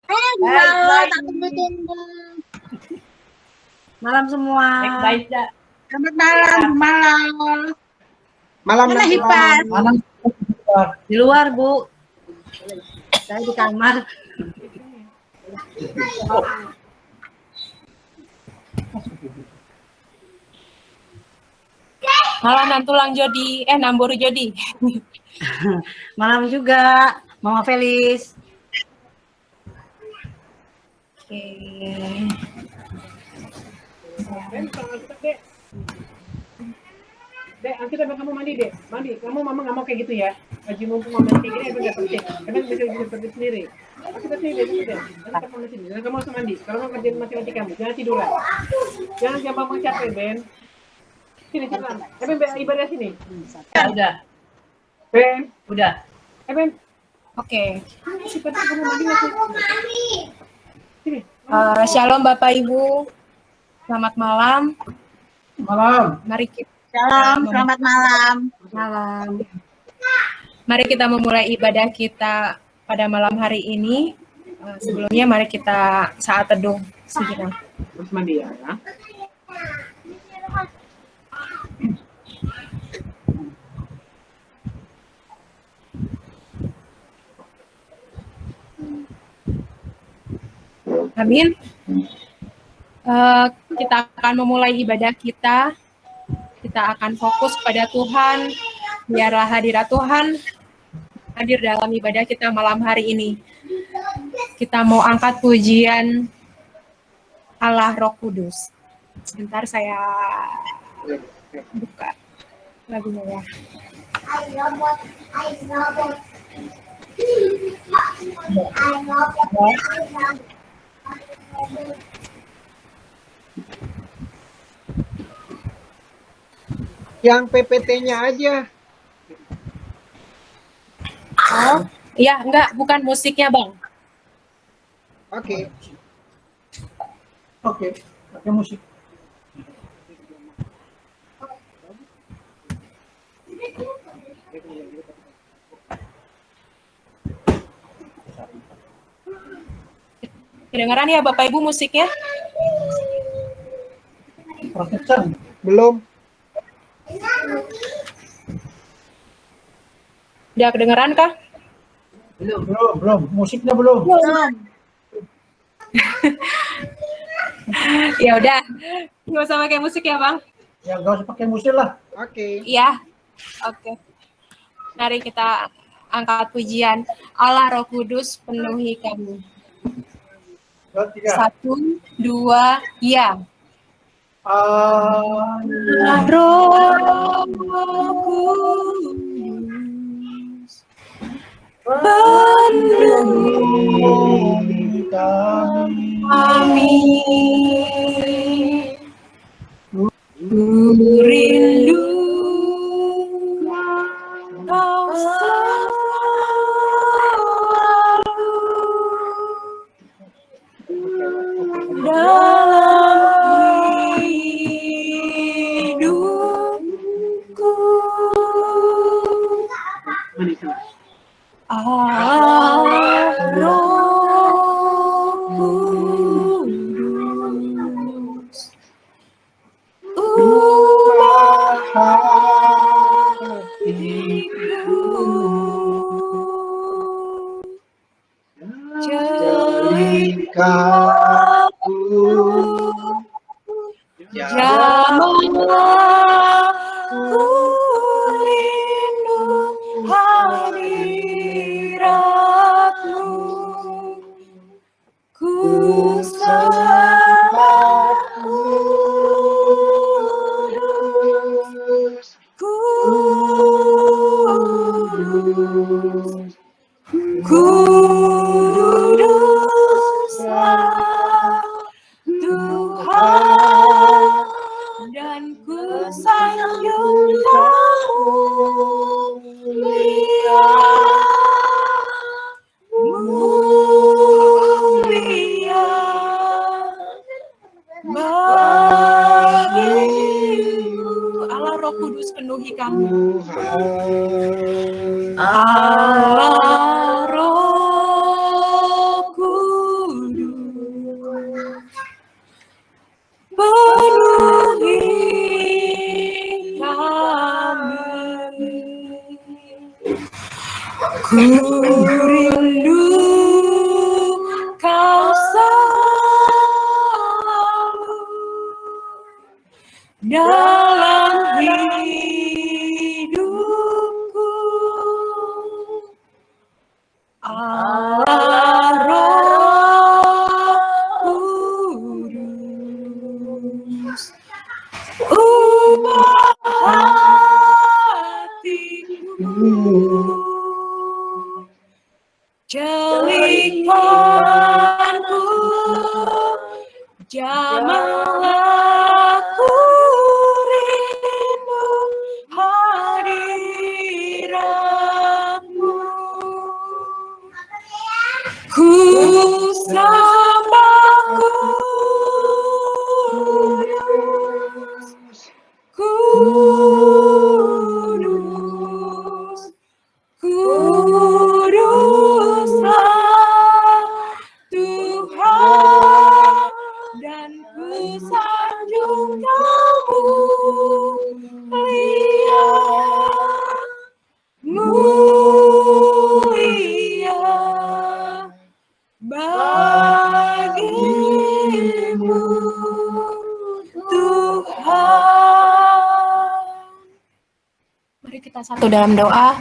Halo, tak tunggu-tunggu. Malam semua. Baik, Dak. Selamat malam, malam. Malam Mana Najwa. Hipas? Malam. Di luar, Bu. Saya di kamar. Malam nantulang Jodi, Namburu Jodi. Malam juga, Mama Felis. Oke. Dek, nanti kamu mandi, Dek. Mandi. Kamu mama nggak mau kayak gitu ya. Baju mumpung mama kayak gini, aku nggak penting. Karena bisa seperti sendiri. Aku ke sini, deh. Nanti kamu di sini. Dan kamu harus mandi. Kalau mau kerjain matematika kamu, jangan tiduran. Jangan gampang capek, Ben. Sini, cepetan. Ben, ibadah sini. Ya, udah. Ben, udah. Ben. Oke. Cepat kamu mandi masih. Sini. Shalom Bapak Ibu. Selamat malam. Malam. Mari kita Shalom, selamat malam. Malam. Mari kita memulai ibadah kita pada malam hari ini. Sebelumnya mari kita saat teduh sejenak. Terus mandi ya. Amin. Kita akan memulai ibadah kita. Kita akan fokus pada Tuhan. Biarlah hadirat Tuhan hadir dalam ibadah kita malam hari ini. Kita mau angkat pujian Allah Roh Kudus. Sebentar saya buka lagunya ya. Yang PPT-nya aja. Oh, iya, enggak, bukan musiknya, Bang. Oke. Oke, pakai musik. Kedengaran ya Bapak Ibu musiknya? Belum. Udah kedengaran kah? Belum. Musiknya belum. Ya udah, nggak usah pakai musik ya Bang? Ya nggak usah pakai musik lah. Oke. Iya, oke. Mari kita angkat pujian Allah Roh Kudus penuhi kami. 1, 2, ya. Allah Roh Kudus penuhi kami. Rindu Kau selalu dalam hidupku. Allah Roh Kudus, ubah hatiku, jadikan jamah ku rindu hadiratmu, ku sembah kudus, kudus, kuduslah Tuhan, dan ku sanjung mulia, mulia bagimu. Allah Roh Kudus penuhi kami. Allah Roh Kudus Ku rindu kau selalu dalam hidupku, Allah Roh Kudus, ubah hatiku, celingkanku, jamahlah ku rindu hadiratmu. Ku sembah Kudus, Kuduslah Tuhan, dan ku sanjung mulia, mulia bagimu Tuhan. Mari kita satu dalam doa.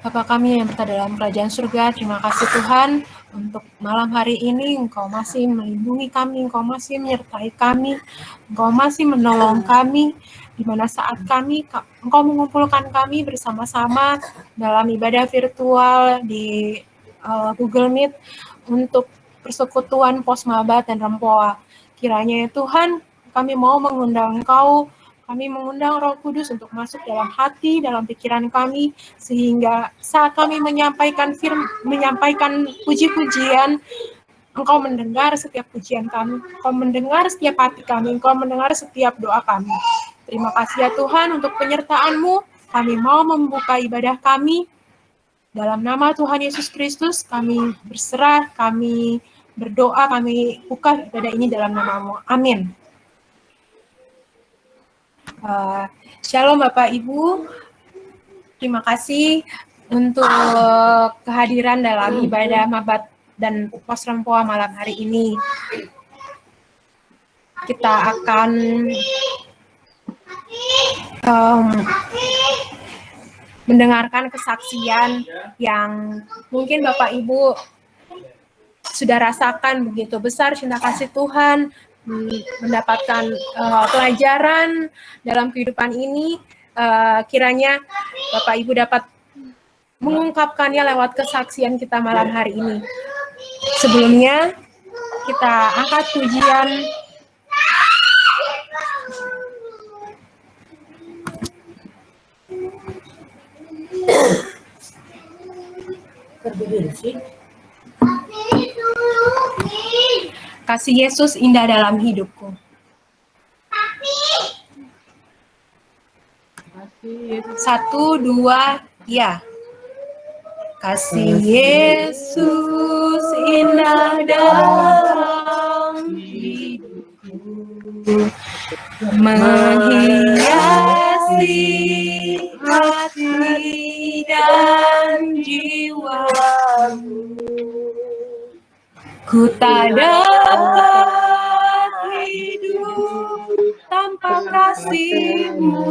Bapa kami yang berada dalam kerajaan surga, terima kasih Tuhan untuk malam hari ini. Engkau masih melindungi kami, Engkau masih menyertai kami, Engkau masih menolong kami, di mana saat Engkau mengumpulkan kami bersama-sama dalam ibadah virtual di Google Meet untuk persekutuan Posmaba dan Rempoa. Kiranya ya Tuhan, kami mau mengundang Engkau, kami mengundang Roh Kudus untuk masuk dalam hati, dalam pikiran kami, sehingga saat kami menyampaikan puji-pujian, Engkau mendengar setiap pujian kami, Engkau mendengar setiap hati kami, Engkau mendengar setiap doa kami. Terima kasih ya Tuhan untuk penyertaan-Mu. Kami mau membuka ibadah kami. Dalam nama Tuhan Yesus Kristus, kami berserah, kami berdoa, kami buka ibadah ini dalam nama-Mu. Amin. Shalom Bapak Ibu, terima kasih untuk kehadiran dalam ibadah Mabat dan Pos Rempoa malam hari ini. Kita akan mendengarkan kesaksian yang mungkin Bapak Ibu sudah rasakan begitu besar cinta kasih Tuhan, mendapatkan pelajaran dalam kehidupan ini. Kiranya Bapak Ibu dapat mengungkapkannya lewat kesaksian kita malam hari ini. Sebelumnya kita angkat pujian. Kasih Yesus indah dalam hidupku. 1, 2, ya. Kasih Yesus indah dalam hidupku, menghiasi hati dan jiwaku. Ku tak dapat hidup tanpa kasih-Mu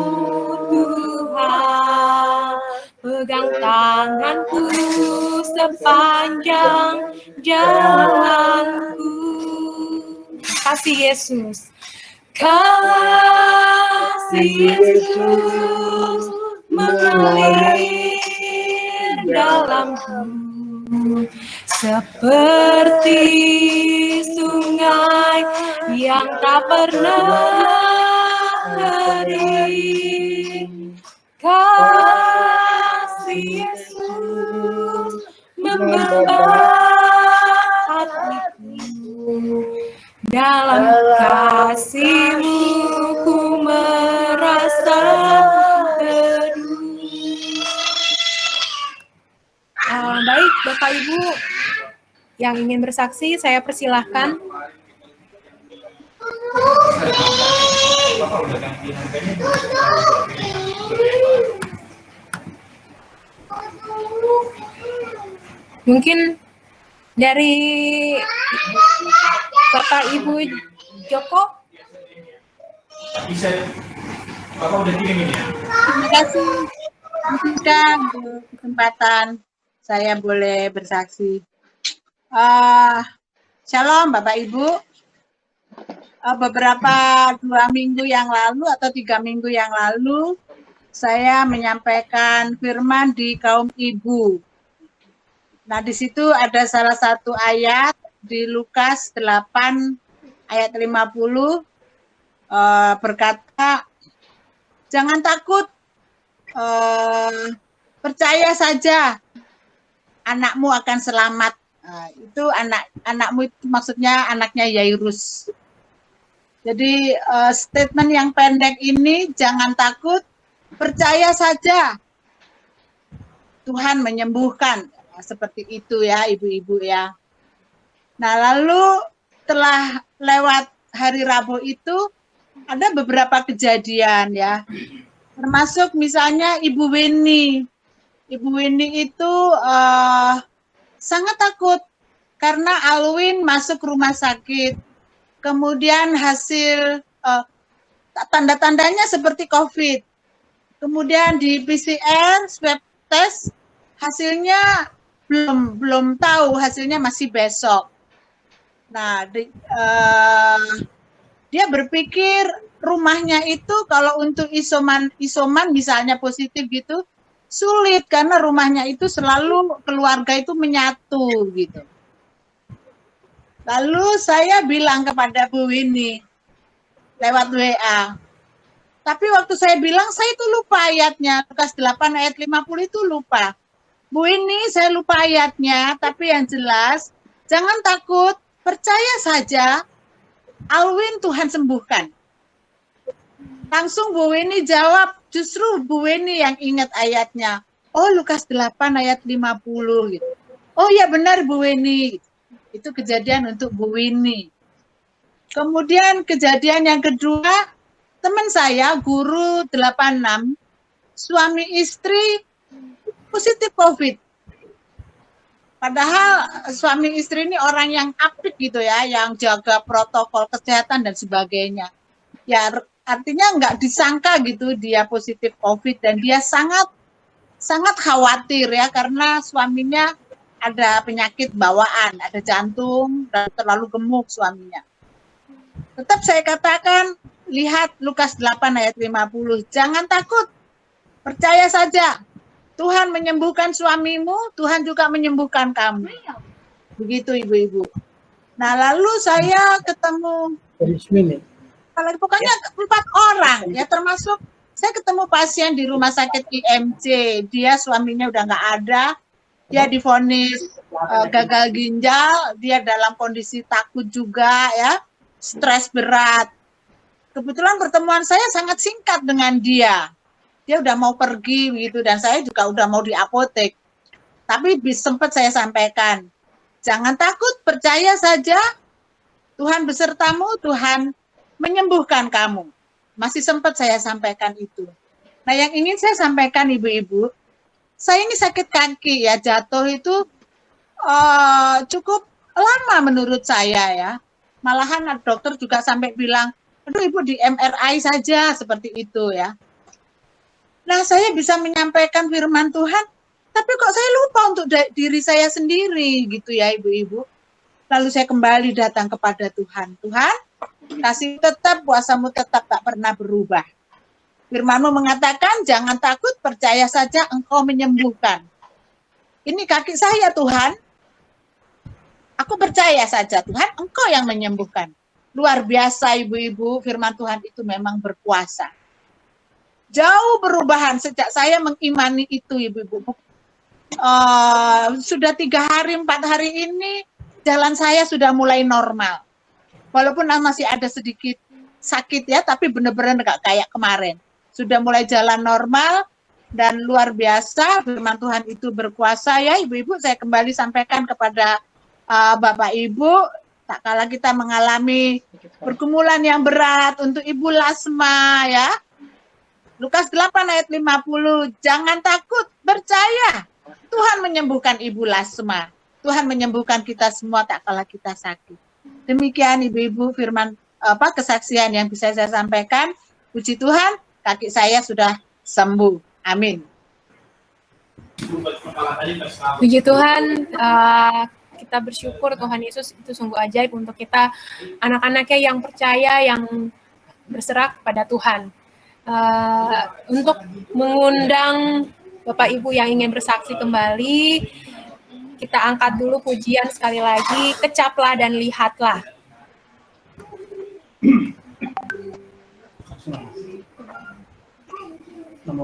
Tuhan. Pegang tanganku sepanjang jalanku. Kasih Yesus. Kasih Yesus mengalir dalamku, seperti sungai yang tak pernah kering. Kasih Yesus membakar hatiku, dalam kasih-Mu ku merasa teduh. Baik, Bapak Ibu yang ingin bersaksi, saya persilahkan. Mungkin dari Bapak Ibu Joko. Bisa, Bapak udah kirim ini ya? Terima kasih Jessica untuk kesempatan saya boleh bersaksi. Shalom Bapak Ibu. Beberapa 2 minggu yang lalu atau 3 minggu yang lalu saya menyampaikan firman di kaum ibu. Nah, di situ ada salah satu ayat di Lukas 8 ayat 50 berkata, jangan takut, percaya saja anakmu akan selamat. Nah, itu anakmu itu maksudnya anaknya Yairus. Jadi statement yang pendek ini, jangan takut, percaya saja Tuhan menyembuhkan. Nah, seperti itu ya ibu-ibu ya. Nah, lalu setelah lewat hari Rabu itu ada beberapa kejadian ya. Termasuk misalnya Ibu Weni. Ibu Weni itu sangat takut karena Alwin masuk rumah sakit. Kemudian hasil tanda-tandanya seperti COVID. Kemudian di PCR, swab test, hasilnya belum tahu, hasilnya masih besok. Nah, dia berpikir rumahnya itu kalau untuk isoman misalnya positif gitu, sulit karena rumahnya itu selalu keluarga itu menyatu gitu. Lalu saya bilang kepada Bu Winnie lewat WA. Tapi waktu saya bilang, saya itu lupa ayatnya. Lukas 8 ayat 50 itu lupa. Bu Winnie, saya lupa ayatnya. Tapi yang jelas, jangan takut, percaya saja. Alwin Tuhan sembuhkan. Langsung Bu Winnie jawab, justru Bu Winnie yang ingat ayatnya. Oh, Lukas 8 ayat 50 gitu. Oh ya benar Bu Winnie. Itu kejadian untuk Bu Winnie. Kemudian kejadian yang kedua, teman saya, guru 86, suami istri positif COVID. Padahal suami istri ini orang yang apik gitu ya, yang jaga protokol kesehatan dan sebagainya. Ya artinya nggak disangka gitu dia positif COVID dan dia sangat khawatir ya karena suaminya ada penyakit bawaan, ada jantung, dan terlalu gemuk suaminya. Tetap saya katakan, lihat Lukas 8 ayat 50, jangan takut, percaya saja, Tuhan menyembuhkan suamimu, Tuhan juga menyembuhkan kamu. Begitu ibu-ibu. Nah lalu saya ketemu, pokoknya 4 orang, ya termasuk saya ketemu pasien di rumah sakit IMC, dia suaminya udah nggak ada, dia divonis gagal ginjal, dia dalam kondisi takut juga ya, stres berat. Kebetulan pertemuan saya sangat singkat dengan dia. Dia udah mau pergi gitu dan saya juga udah mau di apotek. Tapi sempat saya sampaikan, jangan takut, percaya saja Tuhan besertamu, Tuhan menyembuhkan kamu. Masih sempat saya sampaikan itu. Nah, yang ingin saya sampaikan ibu-ibu, saya ini sakit kaki ya, jatuh itu cukup lama menurut saya ya. Malahan dokter juga sampai bilang, aduh ibu di MRI saja seperti itu ya. Nah saya bisa menyampaikan firman Tuhan, tapi kok saya lupa untuk diri saya sendiri gitu ya ibu-ibu. Lalu saya kembali datang kepada Tuhan. Tuhan, kasih tetap, kuasamu tetap tak pernah berubah. Firman-Mu mengatakan, jangan takut, percaya saja Engkau menyembuhkan. Ini kaki saya Tuhan. Aku percaya saja Tuhan, Engkau yang menyembuhkan. Luar biasa ibu-ibu, firman Tuhan itu memang berkuasa. Jauh perubahan sejak saya mengimani itu ibu-ibu. Sudah 3 hari, 4 hari ini, jalan saya sudah mulai normal. Walaupun masih ada sedikit sakit ya, tapi benar-benar nggak kayak kemarin. Sudah mulai jalan normal dan luar biasa firman Tuhan itu berkuasa ya ibu-ibu. Saya kembali sampaikan kepada Bapak Ibu, tak kala kita mengalami pergumulan yang berat untuk Ibu Lasma ya. Lukas 8 ayat 50, jangan takut, percaya Tuhan menyembuhkan Ibu Lasma. Tuhan menyembuhkan kita semua tak kalah kita sakit. Demikian Ibu-ibu firman kesaksian yang bisa saya sampaikan. Puji Tuhan, kaki saya sudah sembuh. Amin. Puji Tuhan, kita bersyukur Tuhan Yesus itu sungguh ajaib untuk kita, anak-anaknya yang percaya, yang berserah kepada Tuhan. Untuk mengundang Bapak Ibu yang ingin bersaksi kembali, kita angkat dulu pujian sekali lagi, kecaplah dan lihatlah.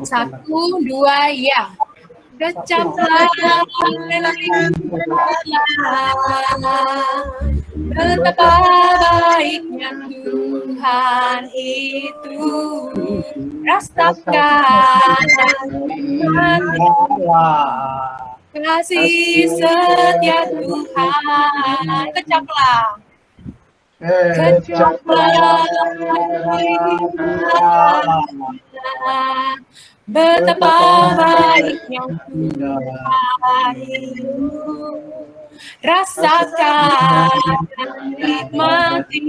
Satu, dua, ya. Kecaplah dan lihatlah, betapa baiknya Tuhan itu. Rasakan kasih setia Tuhan. Kecaplah. Kecaplah, betapa baiknya Tuhan itu. Rasakan dan nikmati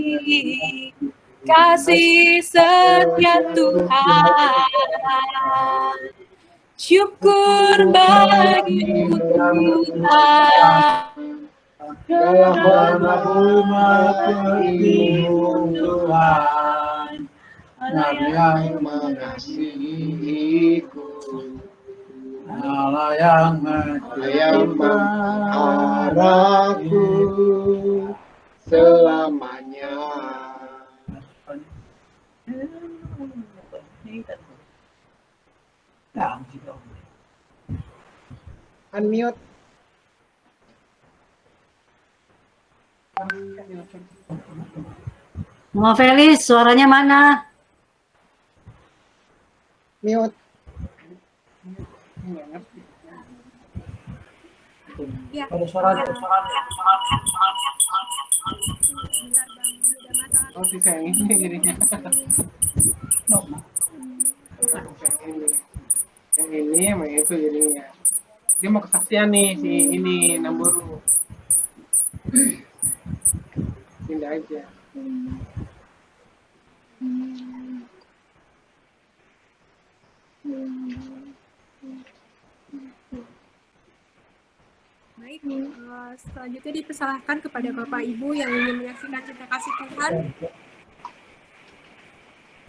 kasih setia Tuhan. Syukur bagi Tuhan. Dalam umat Tuhan, Allah yang mengasihiku, Allah yang mengharapku selamanya. Unmute. Mama Felis, suaranya mana? Mute. Ya. Ada suara. Oh, sisa yang ini jadinya. Yang ini sama itu jadinya. Dia mau kesaksian nih si ini Namburu. Pindah aja. Baik, selanjutnya dipersilahkan kepada Bapak Ibu yang ingin menyaksikan cerita kasih Tuhan.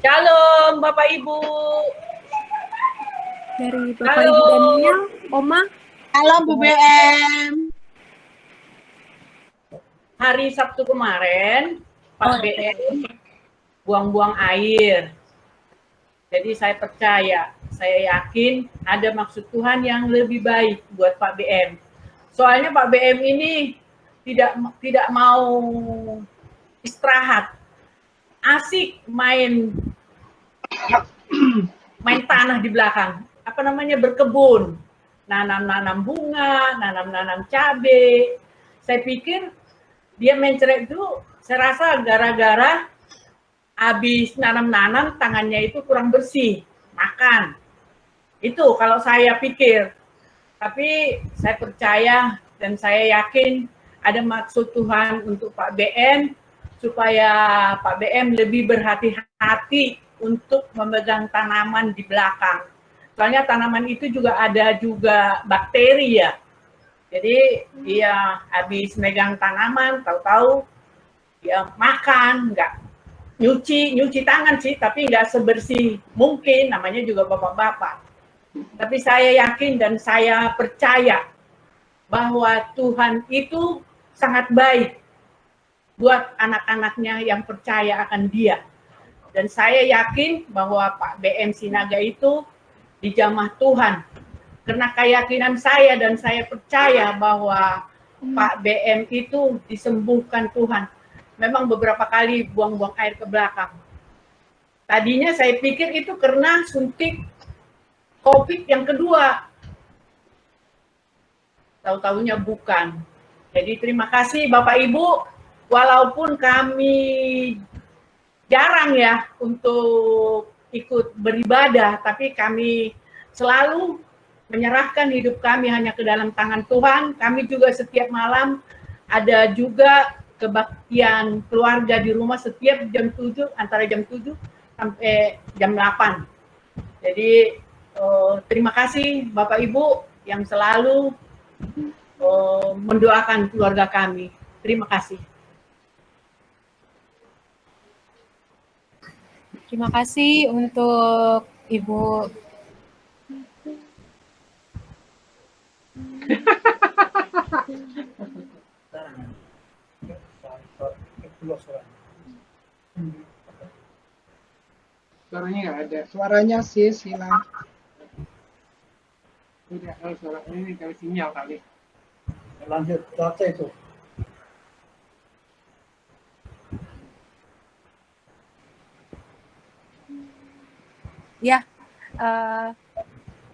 Shalom Bapak Ibu. Dari Bapak Ibu Daniel, Oma. Halo Bu BM. Hari Sabtu kemarin, Pak BM buang-buang air. Jadi saya percaya, saya yakin ada maksud Tuhan yang lebih baik buat Pak BM. Soalnya Pak BM ini tidak mau istirahat. Asik main tanah di belakang. Apa namanya, berkebun. Nanam-nanam bunga, nanam-nanam cabai. Saya pikir dia mencerek itu, saya rasa gara-gara habis nanam-nanam tangannya itu kurang bersih, makan. Itu kalau saya pikir. Tapi saya percaya dan saya yakin ada maksud Tuhan untuk Pak BM supaya Pak BM lebih berhati-hati untuk memegang tanaman di belakang. Soalnya tanaman itu juga ada bakteri ya. Jadi dia habis megang tanaman, tahu-tahu dia makan, nggak nyuci tangan sih, tapi nggak sebersih mungkin, namanya juga bapak-bapak. Tapi saya yakin dan saya percaya bahwa Tuhan itu sangat baik buat anak-anaknya yang percaya akan Dia. Dan saya yakin bahwa Pak BM Sinaga itu dijamah Tuhan. Karena keyakinan saya dan saya percaya bahwa Pak BM itu disembuhkan Tuhan. Memang beberapa kali buang-buang air ke belakang. Tadinya saya pikir itu karena suntik COVID yang kedua. Tahu-tahunya bukan. Jadi terima kasih Bapak Ibu, walaupun kami jarang ya untuk ikut beribadah, tapi kami selalu menyerahkan hidup kami hanya ke dalam tangan Tuhan. Kami juga setiap malam ada juga kebaktian keluarga di rumah setiap jam 7, antara jam 7 sampai jam 8. Jadi terima kasih Bapak Ibu yang selalu mendoakan keluarga kami. Terima kasih. Terima kasih untuk Ibu Suaranya nggak ada. Suaranya sis hilang. Udah, kalau suaranya ini kali sinyal kali. Lanjut, baca itu. ya.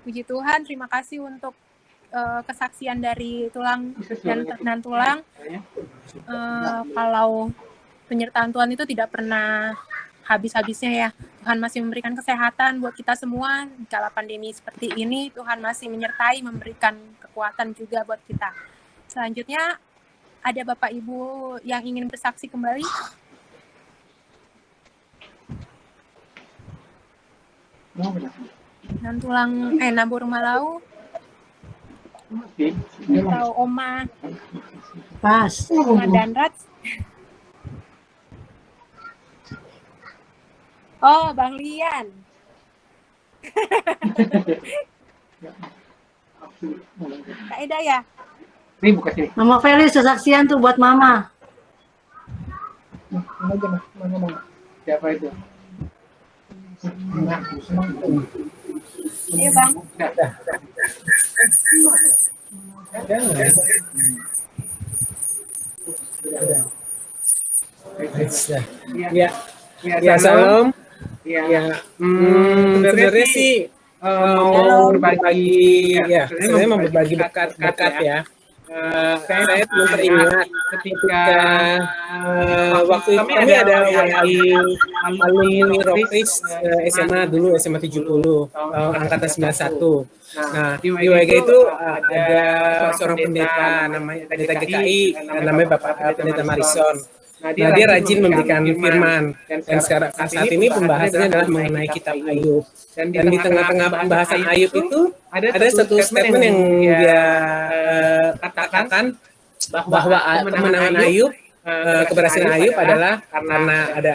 Puji Tuhan, terima kasih untuk kesaksian dari Tulang dan Tulang. Kalau penyertaan Tuhan itu tidak pernah habis-habisnya ya. Tuhan masih memberikan kesehatan buat kita semua. Di kala pandemi seperti ini, Tuhan masih menyertai, memberikan kekuatan juga buat kita. Selanjutnya, ada Bapak Ibu yang ingin bersaksi kembali? Dan Tulang, Nambur Malau, atau Oma, Pas. Oma Danrat. Oh, Bang Lian. Kak Eda ya? Ini buka sini. Mama Felis kesaksian tuh buat Mama. Mana aja Mas? Mana? Siapa itu? Iya Bang. Ya, salam. Ya, sebenarnya sih mau berbagi, saya mau berbagi berkat ya. Saya belum teringat ketika waktu itu kami ada alumni Rockris SMA dulu, SMA 70, angkatan 91. Nah, di WG itu ada seorang pendeta, namanya pendeta GKI, namanya Bapak Pendeta Marison. Nah, dia rajin memberikan firman. Dan sekarang saat ini pembahasannya adalah mengenai kitab Ayub. Dan di tengah-tengah pembahasan Ayub itu ada satu statement yang dia katakan bahwa kemenangan Ayub, keberhasilan Ayub adalah karena ada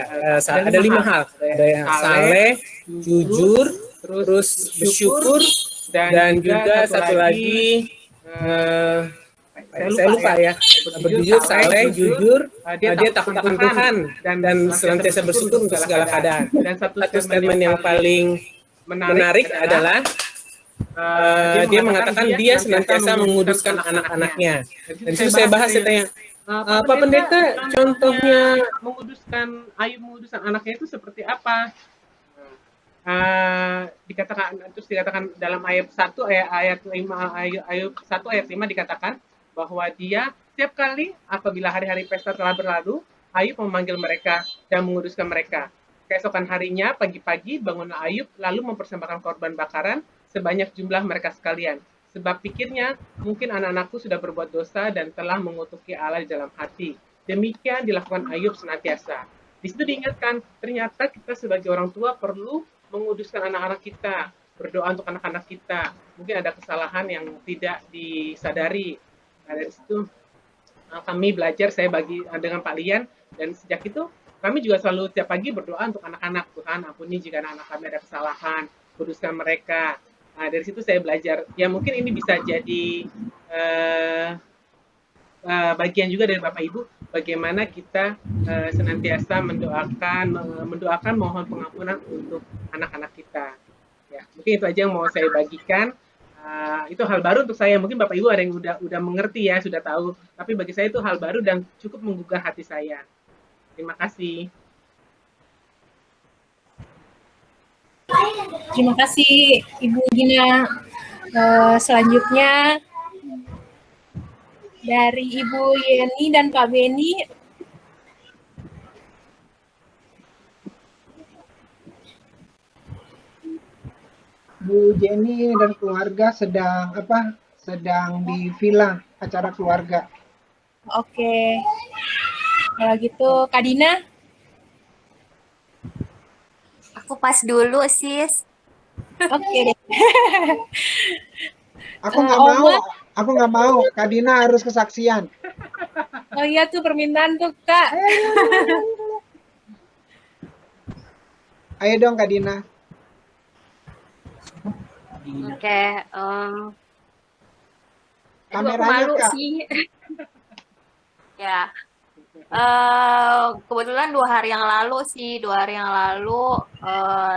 5 hal. Ada yang saleh, jujur, terus bersyukur, dan juga satu lagi saya lupa ya, berjujur, saleh, jujur, dia takut akan Tuhan dan senantiasa bersyukur untuk segala keadaan. Dan satu statement yang paling menarik adalah dia mengatakan dia senantiasa menguduskan anak-anaknya. Dan itu saya bahas, saya tanya, Pak Pendeta, contohnya Ayub menguduskan anaknya itu seperti apa? Dikatakan dalam ayat 1 ayat 5 Ayub 1 ayat 5 dikatakan bahwa dia setiap kali apabila hari-hari pesta telah berlalu, Ayub memanggil mereka dan menguduskan mereka. Keesokan harinya pagi-pagi bangunlah Ayub lalu mempersembahkan korban bakaran sebanyak jumlah mereka sekalian. Sebab pikirnya mungkin anak-anakku sudah berbuat dosa dan telah mengutuki Allah di dalam hati. Demikian dilakukan Ayub senantiasa. Di situ diingatkan ternyata kita sebagai orang tua perlu menguduskan anak-anak kita, berdoa untuk anak-anak kita. Mungkin ada kesalahan yang tidak disadari. Nah, dari situ kami belajar, saya bagi dengan Pak Lian, dan sejak itu kami juga selalu tiap pagi berdoa untuk anak-anak. Tuhan ampuni jika anak-anak kami ada kesalahan, kuduskan mereka. Nah, dari situ saya belajar. Ya mungkin ini bisa jadi bagian juga dari Bapak Ibu, bagaimana kita senantiasa mendoakan mohon pengampunan untuk anak-anak kita. Ya, mungkin itu aja yang mau saya bagikan. Itu hal baru untuk saya. Mungkin Bapak Ibu ada yang udah mengerti ya, sudah tahu. Tapi bagi saya itu hal baru dan cukup menggugah hati saya. Terima kasih. Terima kasih Ibu Gina. Selanjutnya dari Ibu Yeni dan Pak Beni. Bu Jenny dan keluarga sedang apa? Sedang di villa acara keluarga. Oke. Kalau gitu, Kak Dina? Aku pas dulu, sis. Oke deh. Aku nggak mau, Oma? aku nggak mau. Kak Dina harus kesaksian. Oh iya tuh permintaan tuh, Kak. Ayo dong Kak Dina. Oke. Aduh, aku Kameranya malu Kak. sih. Ya. Kebetulan 2 hari yang lalu sih, 2 hari yang lalu,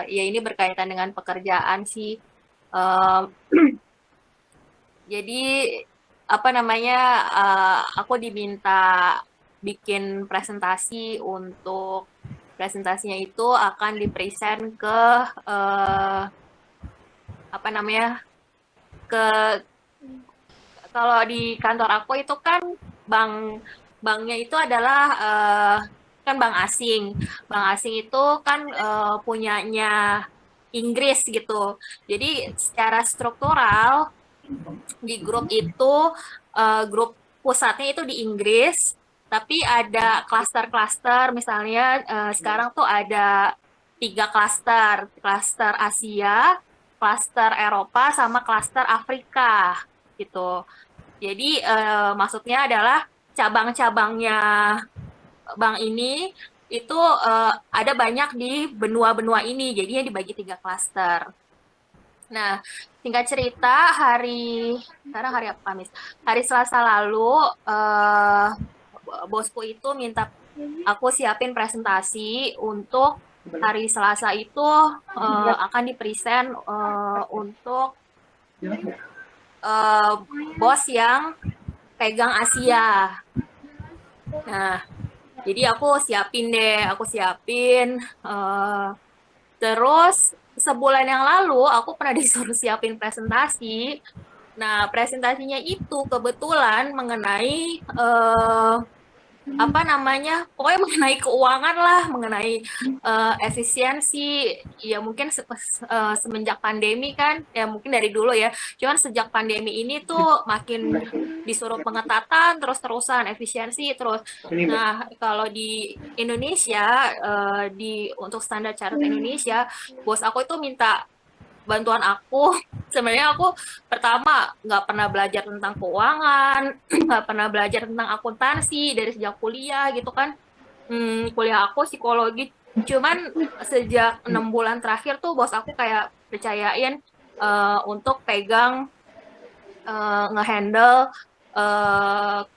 ya ini berkaitan dengan pekerjaan sih. Eh, jadi apa namanya? Aku diminta bikin presentasi untuk presentasinya itu akan dipresent ke apa namanya? Ke kalau di kantor aku itu kan banknya itu adalah kan bank asing. Bank asing itu kan punyanya Inggris gitu. Jadi secara struktural di grup itu grup pusatnya itu di Inggris, tapi ada klaster-klaster. Misalnya sekarang tuh ada 3 klaster, klaster Asia, klaster Eropa, sama klaster Afrika gitu. Jadi maksudnya adalah cabang-cabangnya bank ini itu ada banyak di benua-benua ini, jadinya dibagi 3 klaster. Nah, singkat cerita, sekarang hari apa, Kamis? Hari Selasa lalu, bosku itu minta aku siapin presentasi untuk hari Selasa itu akan dipresent untuk bos yang pegang Asia. Nah, jadi aku siapin. Terus sebulan yang lalu aku pernah disuruh siapin presentasi. Nah, presentasinya itu kebetulan mengenai apa namanya, pokoknya mengenai keuangan lah, mengenai efisiensi. Ya mungkin semenjak pandemi kan, ya mungkin dari dulu ya, cuman sejak pandemi ini tuh makin disuruh pengetatan terus-terusan, efisiensi terus. Nah, kalau di Indonesia, untuk standar chartered Indonesia, bos aku itu minta bantuan aku. Sebenarnya aku pertama nggak pernah belajar tentang keuangan, nggak pernah belajar tentang akuntansi dari sejak kuliah gitu kan. Kuliah aku psikologi, cuman sejak 6 bulan terakhir tuh bos aku kayak percayain untuk pegang ngehandle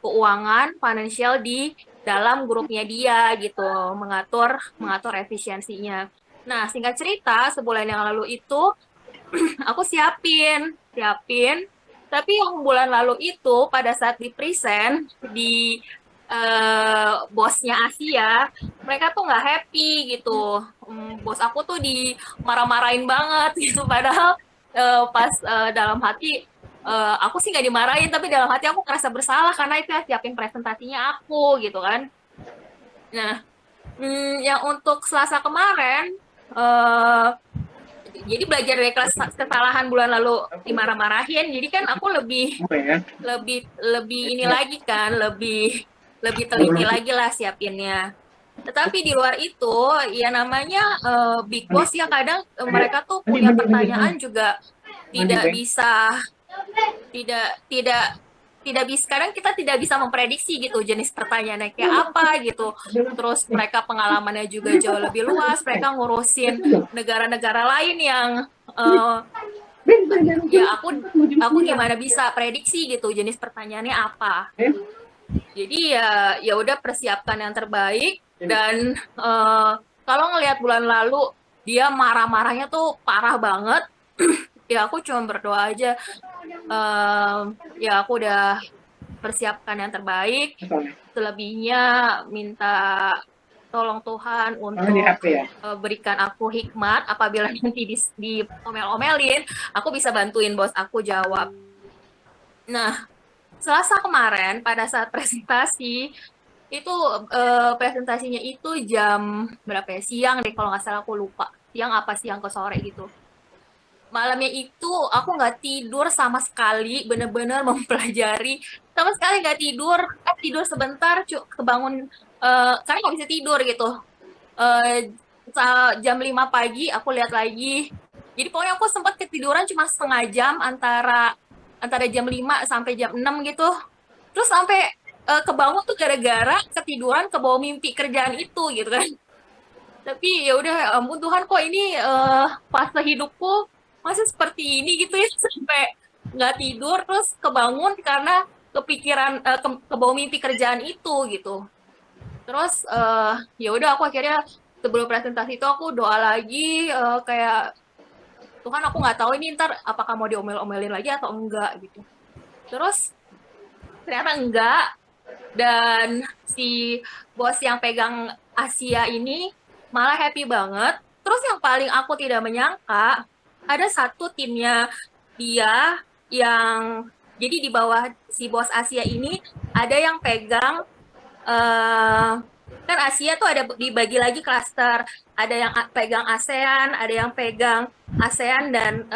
keuangan financial di dalam grupnya dia gitu, mengatur efisiensinya. Nah, singkat cerita, sebulan yang lalu itu aku siapin, tapi yang bulan lalu itu pada saat di present di bosnya Asia, mereka tuh nggak happy gitu. Bos aku tuh dimarah-marahin banget gitu, padahal pas dalam hati aku sih nggak dimarahin, tapi dalam hati aku kerasa bersalah karena itu ya siapin presentasinya aku gitu kan. Nah, yang untuk Selasa kemarin, jadi belajar dari kesalahan bulan lalu dimarah-marahin, jadi kan aku lebih ini lagi kan, lebih teliti lagi lah siapinnya. Tetapi di luar itu, ya namanya big boss ya, kadang mereka tuh punya pertanyaan juga tidak bisa, kadang kita tidak bisa memprediksi gitu jenis pertanyaannya kayak apa gitu. Terus mereka pengalamannya juga jauh lebih luas, mereka ngurusin negara-negara lain yang ya aku gimana bisa prediksi gitu jenis pertanyaannya apa. Jadi ya udah persiapkan yang terbaik. Dan kalau ngelihat bulan lalu dia marah-marahnya tuh parah banget, ya aku cuma berdoa aja. Ya aku udah persiapkan yang terbaik. Selebihnya minta tolong Tuhan untuk berikan aku hikmat apabila nanti di omel-omelin, aku bisa bantuin bos aku jawab. Nah, Selasa kemarin pada saat presentasi itu presentasinya itu jam berapa ya, siang deh kalau nggak salah, aku lupa siang apa siang ke sore gitu. malamnya itu aku nggak tidur sama sekali, bener-bener mempelajari sama sekali nggak tidur. Tidur sebentar, kebangun karena nggak bisa tidur gitu. Jam 5 pagi aku lihat lagi. Jadi pokoknya aku sempat ketiduran cuma setengah jam antara jam 5 sampai jam 6 gitu. Terus sampai kebangun tuh gara-gara ketiduran kebawa mimpi kerjaan itu gitu kan. Tapi ya udah, ya ampun Tuhan, kok ini fase hidupku masih seperti ini gitu ya, sampai nggak tidur terus kebangun karena kepikiran kebawa mimpi kerjaan itu gitu. Terus ya udah, aku akhirnya sebelum presentasi itu aku doa lagi, kayak Tuhan, aku nggak tahu ini ntar apakah mau diomel-omelin lagi atau enggak gitu. Terus ternyata enggak, dan si bos yang pegang Asia ini malah happy banget. Terus yang paling aku tidak menyangka, ada satu timnya dia yang, jadi di bawah si bos Asia ini ada yang pegang, kan Asia tuh ada dibagi lagi klaster, ada yang pegang ASEAN, ada yang pegang ASEAN dan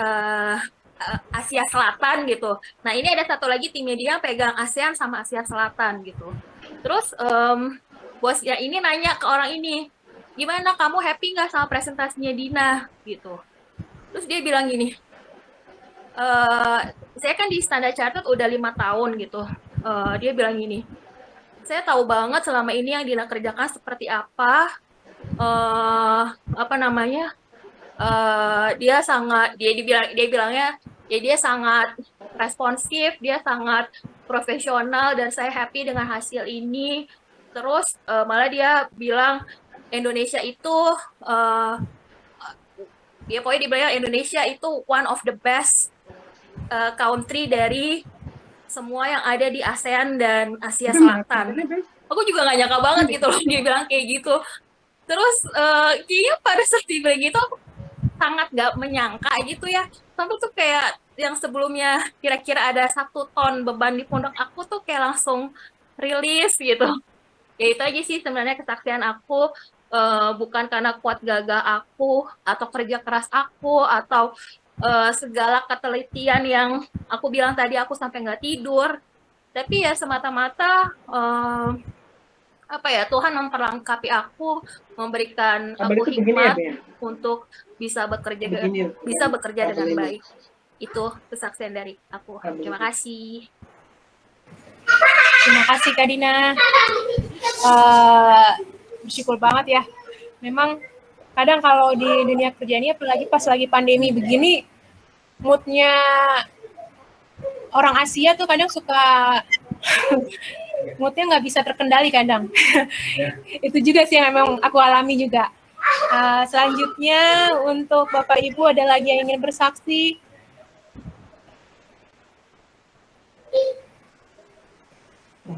Asia Selatan gitu. Nah ini ada satu lagi timnya dia pegang ASEAN sama Asia Selatan gitu. Terus bosnya ini nanya ke orang ini, gimana, kamu happy nggak sama presentasinya Dina gitu. Terus dia bilang gini, saya kan di Standard Chartered udah 5 tahun gitu. Dia bilang gini, saya tahu banget selama ini yang Dina kerjakan seperti apa. Apa namanya? Dia bilangnya ya dia sangat responsif, dia sangat profesional, dan saya happy dengan hasil ini. Terus malah dia bilang Indonesia itu ya pokoknya dibilang Indonesia itu one of the best country dari semua yang ada di ASEAN dan Asia Selatan. Aku juga nggak nyangka banget gitu loh dia bilang kayak gitu. Terus kayaknya pada saat dia bilang gitu aku sangat nggak menyangka gitu ya. Sampai tuh kayak yang sebelumnya kira-kira ada 1 ton beban di pundak aku tuh kayak langsung rilis gitu. Ya itu aja sih sebenarnya kesaksian aku. Bukan karena kuat gagah aku atau kerja keras aku atau segala ketelitian yang aku bilang tadi aku sampai nggak tidur, tapi ya semata-mata apa ya, Tuhan memperlengkapi aku, memberikan aku hikmat untuk bisa bekerja dengan baik. Itu kesaksian dari aku. Terima kasih. Terima kasih Kak Dina. Bersyukur banget ya. Memang kadang kalau di dunia kerja ini, apalagi pas lagi pandemi begini, moodnya orang Asia tuh kadang suka moodnya nggak bisa terkendali kadang. Itu juga sih yang memang aku alami juga. Selanjutnya untuk Bapak Ibu ada lagi yang ingin bersaksi?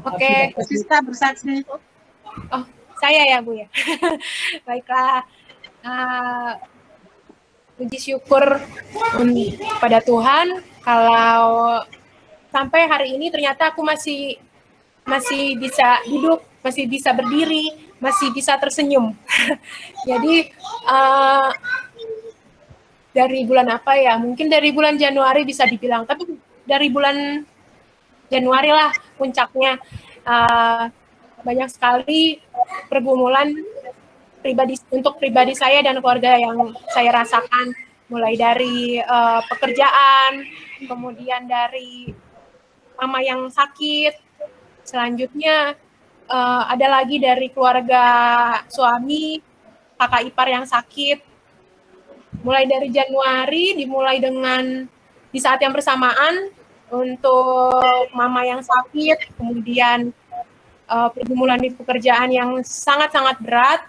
Oke. Siska bersaksi. Oh, saya ya Bu ya. Baiklah. Puji syukur pada Tuhan kalau sampai hari ini ternyata aku masih bisa duduk, masih bisa berdiri, masih bisa tersenyum. Jadi dari bulan apa ya? Mungkin dari bulan Januari bisa dibilang, tapi dari bulan Januari lah puncaknya. Banyak sekali pergumulan untuk pribadi saya dan keluarga yang saya rasakan, mulai dari pekerjaan, kemudian dari mama yang sakit, selanjutnya ada lagi dari keluarga suami, kakak ipar yang sakit. Mulai dari Januari dimulai dengan di saat yang bersamaan untuk mama yang sakit, kemudian pergumulan di pekerjaan yang sangat-sangat berat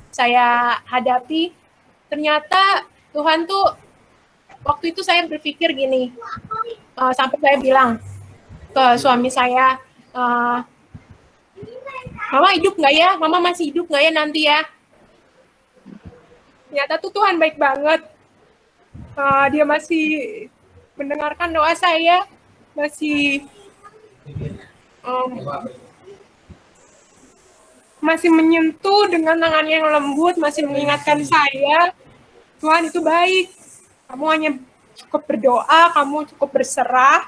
saya hadapi. Ternyata Tuhan tuh, waktu itu saya berpikir gini, sampai saya bilang ke suami saya, Mama hidup nggak ya? Mama masih hidup nggak ya nanti ya? Ternyata tuh Tuhan baik banget. Dia masih mendengarkan doa saya, masih menyentuh dengan tangannya yang lembut, masih mengingatkan saya, Tuhan itu baik. Kamu hanya cukup berdoa, kamu cukup berserah,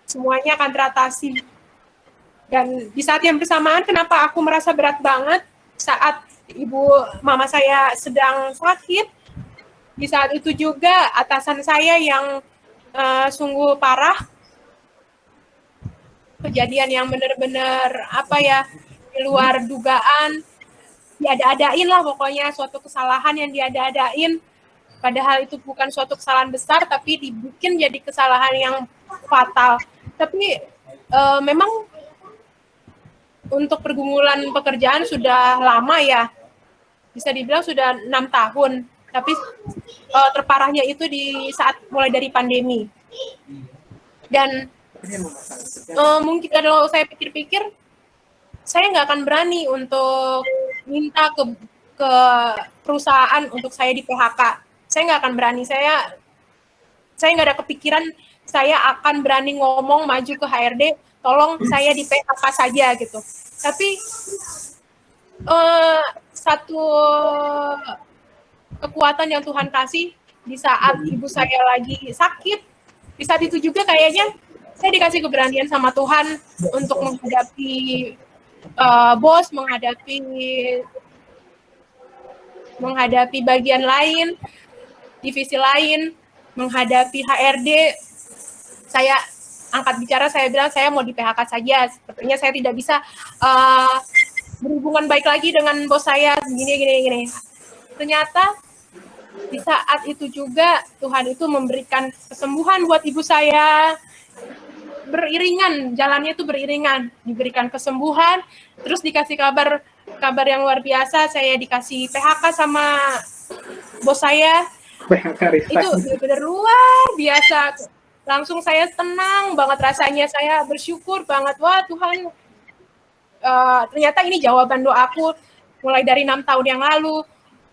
semuanya akan teratasi. Dan di saat yang bersamaan, kenapa aku merasa berat banget saat mama saya sedang sakit, di saat itu juga atasan saya yang sungguh parah, kejadian yang benar-benar di luar dugaan, diada-adain lah pokoknya, suatu kesalahan yang diada-adain, padahal itu bukan suatu kesalahan besar, tapi dibikin jadi kesalahan yang fatal. Tapi memang untuk pergumulan pekerjaan sudah lama ya, bisa dibilang sudah 6 tahun, tapi terparahnya itu di saat mulai dari pandemi. Dan mungkin kalau saya pikir-pikir, saya nggak akan berani untuk minta ke perusahaan untuk saya di PHK. Saya nggak akan berani, saya nggak ada kepikiran saya akan berani ngomong maju ke HRD, tolong saya di PHK saja gitu. Tapi satu kekuatan yang Tuhan kasih di saat ibu saya lagi sakit, di saat itu juga kayaknya saya dikasih keberanian sama Tuhan untuk menghadapi bos, menghadapi bagian lain, divisi lain, menghadapi HRD. Saya angkat bicara, saya bilang saya mau di PHK saja. Sepertinya saya tidak bisa berhubungan baik lagi dengan bos saya, gini. Ternyata di saat itu juga Tuhan itu memberikan kesembuhan buat ibu saya. Beriringan, jalannya itu beriringan. Diberikan kesembuhan, terus dikasih kabar yang luar biasa, saya dikasih PHK sama bos saya. Itu benar-benar luar biasa. Langsung saya tenang banget rasanya, saya bersyukur banget. Wah Tuhan, ternyata ini jawaban doaku mulai dari 6 tahun yang lalu.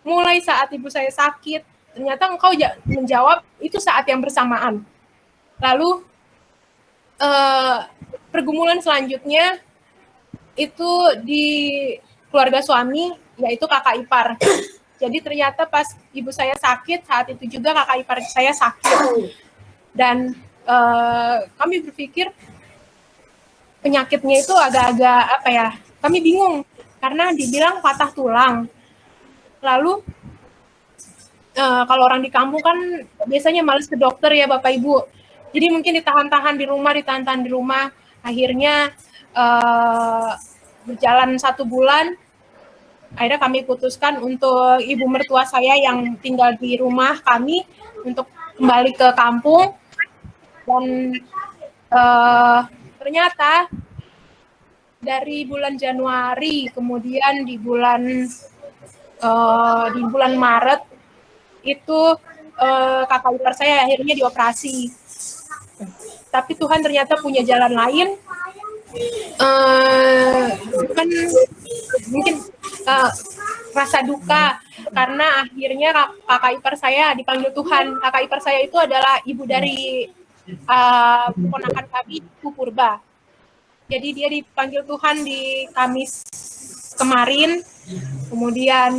Mulai saat ibu saya sakit, ternyata Engkau menjawab itu saat yang bersamaan. Lalu pergumulan selanjutnya itu di keluarga suami, yaitu kakak ipar. Jadi ternyata pas ibu saya sakit, saat itu juga kakak ipar saya sakit. Dan kami berpikir penyakitnya itu agak-agak kami bingung karena dibilang patah tulang. Lalu kalau orang di kampung kan biasanya males ke dokter ya Bapak Ibu. Jadi mungkin ditahan-tahan di rumah. Akhirnya berjalan 1 bulan, akhirnya kami putuskan untuk ibu mertua saya yang tinggal di rumah kami untuk kembali ke kampung. Dan ternyata dari bulan Januari, kemudian di bulan Maret itu kakak ipar saya akhirnya dioperasi. Tapi Tuhan ternyata punya jalan lain. Kan mungkin rasa duka karena akhirnya kakak ipar saya dipanggil Tuhan. Kakak ipar saya itu adalah ibu dari keponakan kami, Bu Purba. Jadi dia dipanggil Tuhan di Kamis kemarin. Kemudian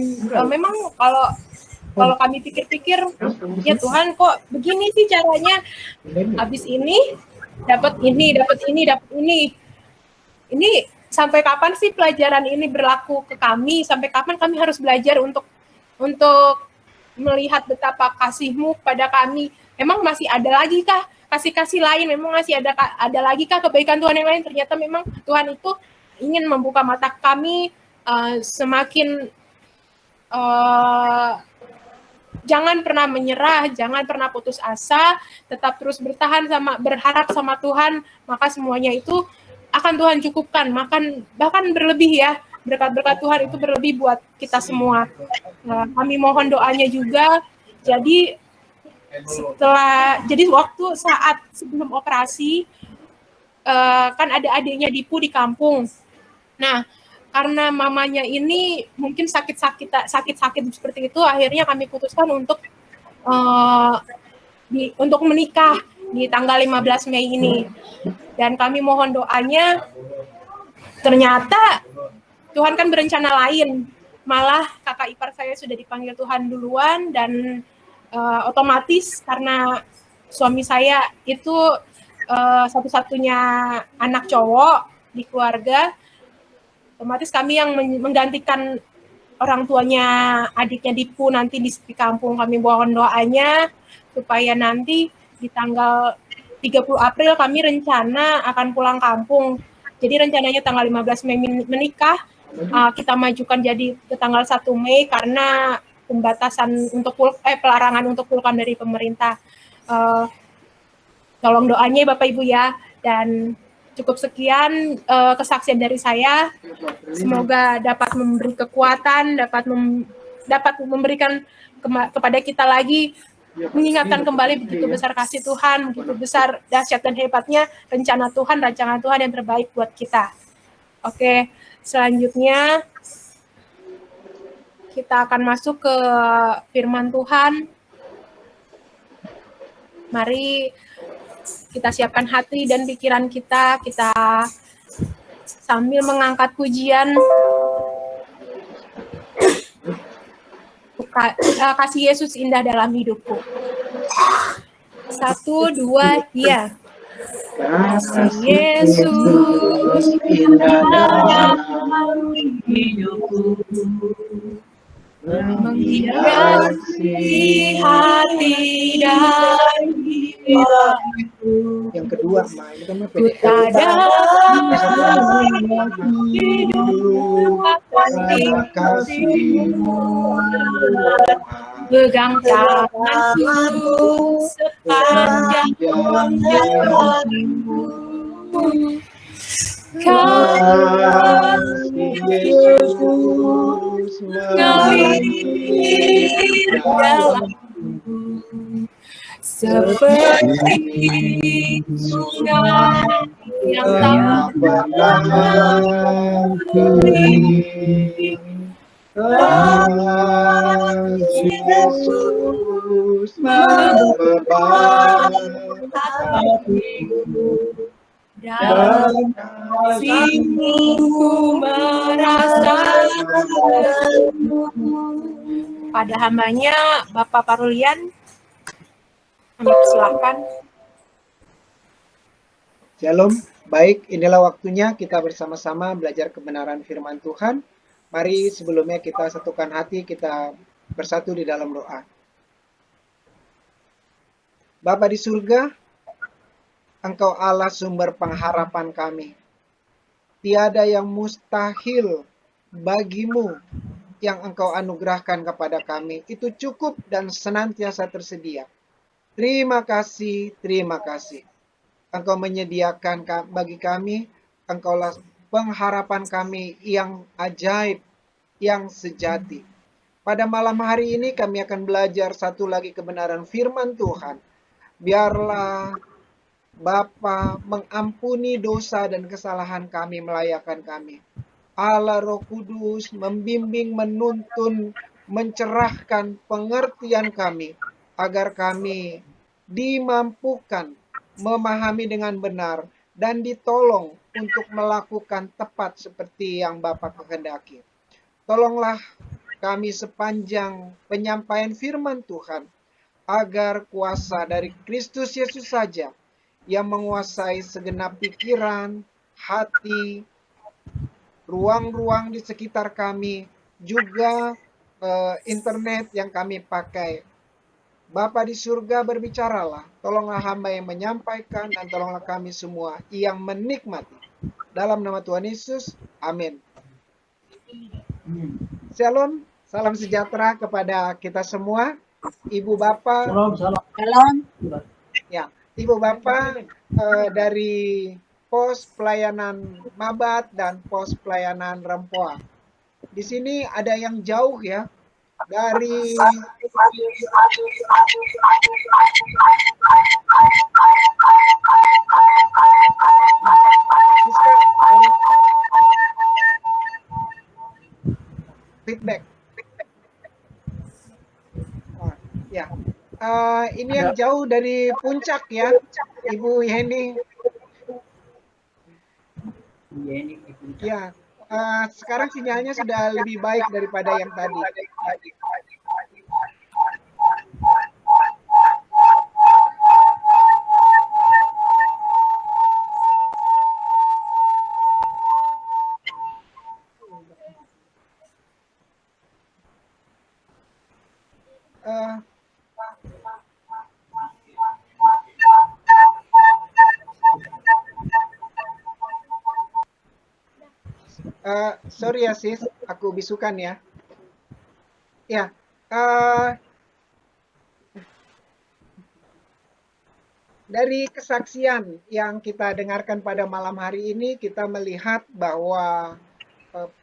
memang kalau kami pikir-pikir, ya Tuhan kok begini sih caranya? Habis ini dapat ini. Ini sampai kapan sih pelajaran ini berlaku ke kami? Sampai kapan kami harus belajar untuk melihat betapa kasih-Mu pada kami? Memang masih ada lagi kah kasih-kasih lain? Memang masih ada lagi kah kebaikan Tuhan yang lain? Ternyata memang Tuhan itu ingin membuka mata kami semakin jangan pernah menyerah, jangan pernah putus asa, tetap terus berharap sama Tuhan, maka semuanya itu akan Tuhan cukupkan, bahkan berlebih ya, berkat-berkat Tuhan itu berlebih buat kita semua. Nah, kami mohon doanya juga. Jadi waktu saat sebelum operasi kan ada adiknya Dipu di kampung. Nah, karena mamanya ini mungkin sakit seperti itu, akhirnya kami putuskan untuk menikah di tanggal 15 Mei ini. Dan kami mohon doanya. Ternyata Tuhan kan berencana lain. Malah kakak ipar saya sudah dipanggil Tuhan duluan, dan otomatis karena suami saya itu satu-satunya anak cowok di keluarga, otomatis kami yang menggantikan orang tuanya adiknya Dipu nanti di kampung. Kami bawakan doanya supaya nanti di tanggal 30 April kami rencana akan pulang kampung. Jadi rencananya tanggal 15 Mei menikah, kita majukan jadi ke tanggal 1 Mei karena pembatasan untuk pelarangan untuk pulkan dari pemerintah. Tolong doanya Bapak Ibu ya, dan cukup sekian kesaksian dari saya. Semoga dapat memberi kekuatan, dapat memberikan kepada kita lagi, mengingatkan kembali begitu besar kasih Tuhan, begitu besar dahsyat dan hebatnya rancangan Tuhan yang terbaik buat kita. Oke, selanjutnya kita akan masuk ke firman Tuhan. Mari kita siapkan hati dan pikiran kita sambil mengangkat pujian. Kasih Yesus indah dalam hidupku. 1, 2, ya. Kasih Yesus indah dalam hidupku, menghiasi hati dan jiwaku. Yang kedua, ini kan apa Ku tak dapat hidup kasih-Mu, pegang tanganku sepanjang jalanku. Kasih Yesus mengalir dalamku, seperti sungai yang tak pernah kering. Kasih Yesus membebas hatiku, dan kasih-Mu merasakan. Pada hambanya Bapak Parulian, kami persilahkan. Shalom, baik, inilah waktunya kita bersama-sama belajar kebenaran firman Tuhan. Mari sebelumnya kita satukan hati, kita bersatu di dalam doa. Bapa di surga, Engkau Allah sumber pengharapan kami. Tiada yang mustahil bagimu yang Engkau anugerahkan kepada kami. Itu cukup dan senantiasa tersedia. Terima kasih, terima kasih. Engkau menyediakan bagi kami, Engkaulah pengharapan kami yang ajaib, yang sejati. Pada malam hari ini kami akan belajar satu lagi kebenaran firman Tuhan. Biarlah Bapa mengampuni dosa dan kesalahan kami, melayakan kami. Allah Roh Kudus membimbing, menuntun, mencerahkan pengertian kami, agar kami dimampukan memahami dengan benar dan ditolong untuk melakukan tepat seperti yang Bapa kehendaki. Tolonglah kami sepanjang penyampaian firman Tuhan, agar kuasa dari Kristus Yesus saja yang menguasai segenap pikiran, hati, ruang-ruang di sekitar kami, juga internet yang kami pakai. Bapa di surga, berbicaralah, tolonglah hamba yang menyampaikan, dan tolonglah kami semua yang menikmati. Dalam nama Tuhan Yesus, amin. Shalom, salam sejahtera kepada kita semua. Ibu Bapak, Salam. ya, Ibu Bapak dari pos pelayanan Mabat dan pos pelayanan Rempoa. Di sini ada yang jauh ya, dari feedback. Oh, ya. Ini yang jauh dari puncak ya, Ibu Henny. Ya, sekarang sinyalnya sudah lebih baik daripada yang tadi. Sorry ya sis, aku bisukan ya. Ya, eh, dari kesaksian yang kita dengarkan pada malam hari ini, kita melihat bahwa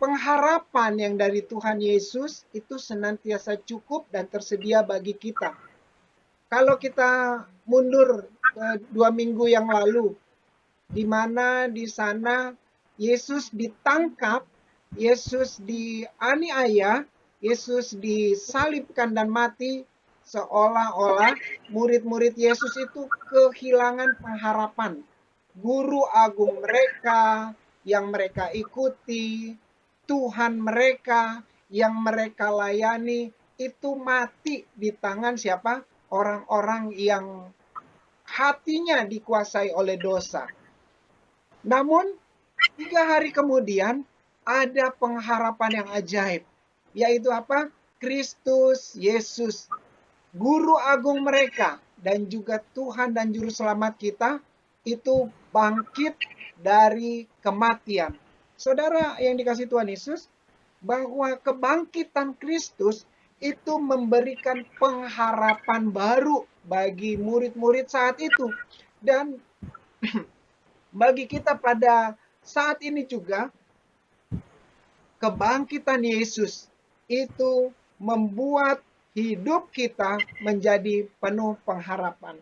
pengharapan yang dari Tuhan Yesus itu senantiasa cukup dan tersedia bagi kita. Kalau kita mundur 2 minggu yang lalu, di mana di sana Yesus ditangkap, Yesus dianiaya, Yesus disalibkan dan mati, seolah-olah murid-murid Yesus itu kehilangan pengharapan. Guru agung mereka yang mereka ikuti, Tuhan mereka yang mereka layani, itu mati di tangan siapa? Orang-orang yang hatinya dikuasai oleh dosa. Namun 3 hari kemudian ada pengharapan yang ajaib, yaitu apa? Kristus Yesus, guru agung mereka dan juga Tuhan dan juru selamat kita, itu bangkit dari kematian. Saudara yang dikasihi Tuhan Yesus, bahwa kebangkitan Kristus itu memberikan pengharapan baru bagi murid-murid saat itu. Dan bagi kita pada saat ini juga, kebangkitan Yesus itu membuat hidup kita menjadi penuh pengharapan.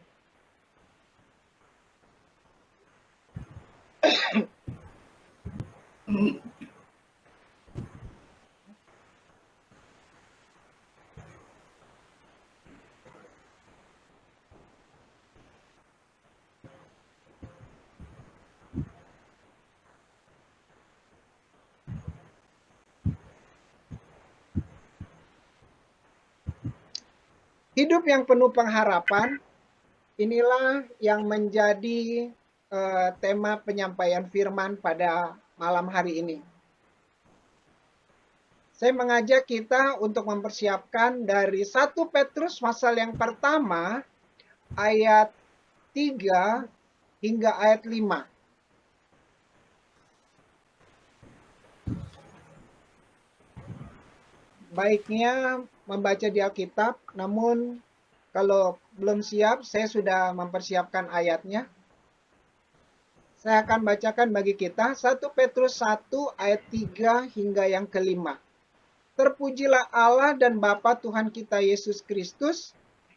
Hidup yang penuh pengharapan, inilah yang menjadi tema penyampaian firman pada malam hari ini. Saya mengajak kita untuk mempersiapkan dari 1 Petrus pasal yang pertama, ayat 3 hingga ayat 5. Baiknya membaca di Alkitab, namun kalau belum siap, saya sudah mempersiapkan ayatnya. Saya akan bacakan bagi kita 1 Petrus 1 ayat 3 hingga yang kelima. Terpujilah Allah dan Bapa Tuhan kita Yesus Kristus,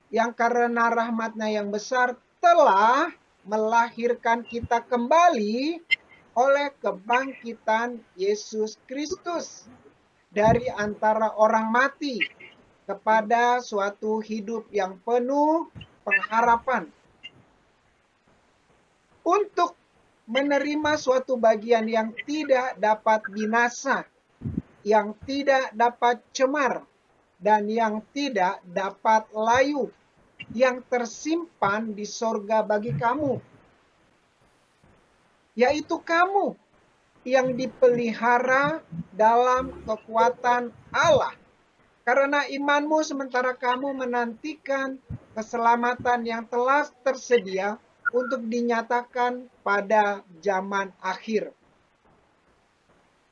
yang karena rahmat-Nya yang besar telah melahirkan kita kembali oleh kebangkitan Yesus Kristus dari antara orang mati kepada suatu hidup yang penuh pengharapan, untuk menerima suatu bagian yang tidak dapat binasa, yang tidak dapat cemar, dan yang tidak dapat layu, yang tersimpan di sorga bagi kamu, yaitu kamu yang dipelihara dalam kekuatan Allah karena imanmu, sementara kamu menantikan keselamatan yang telah tersedia untuk dinyatakan pada zaman akhir.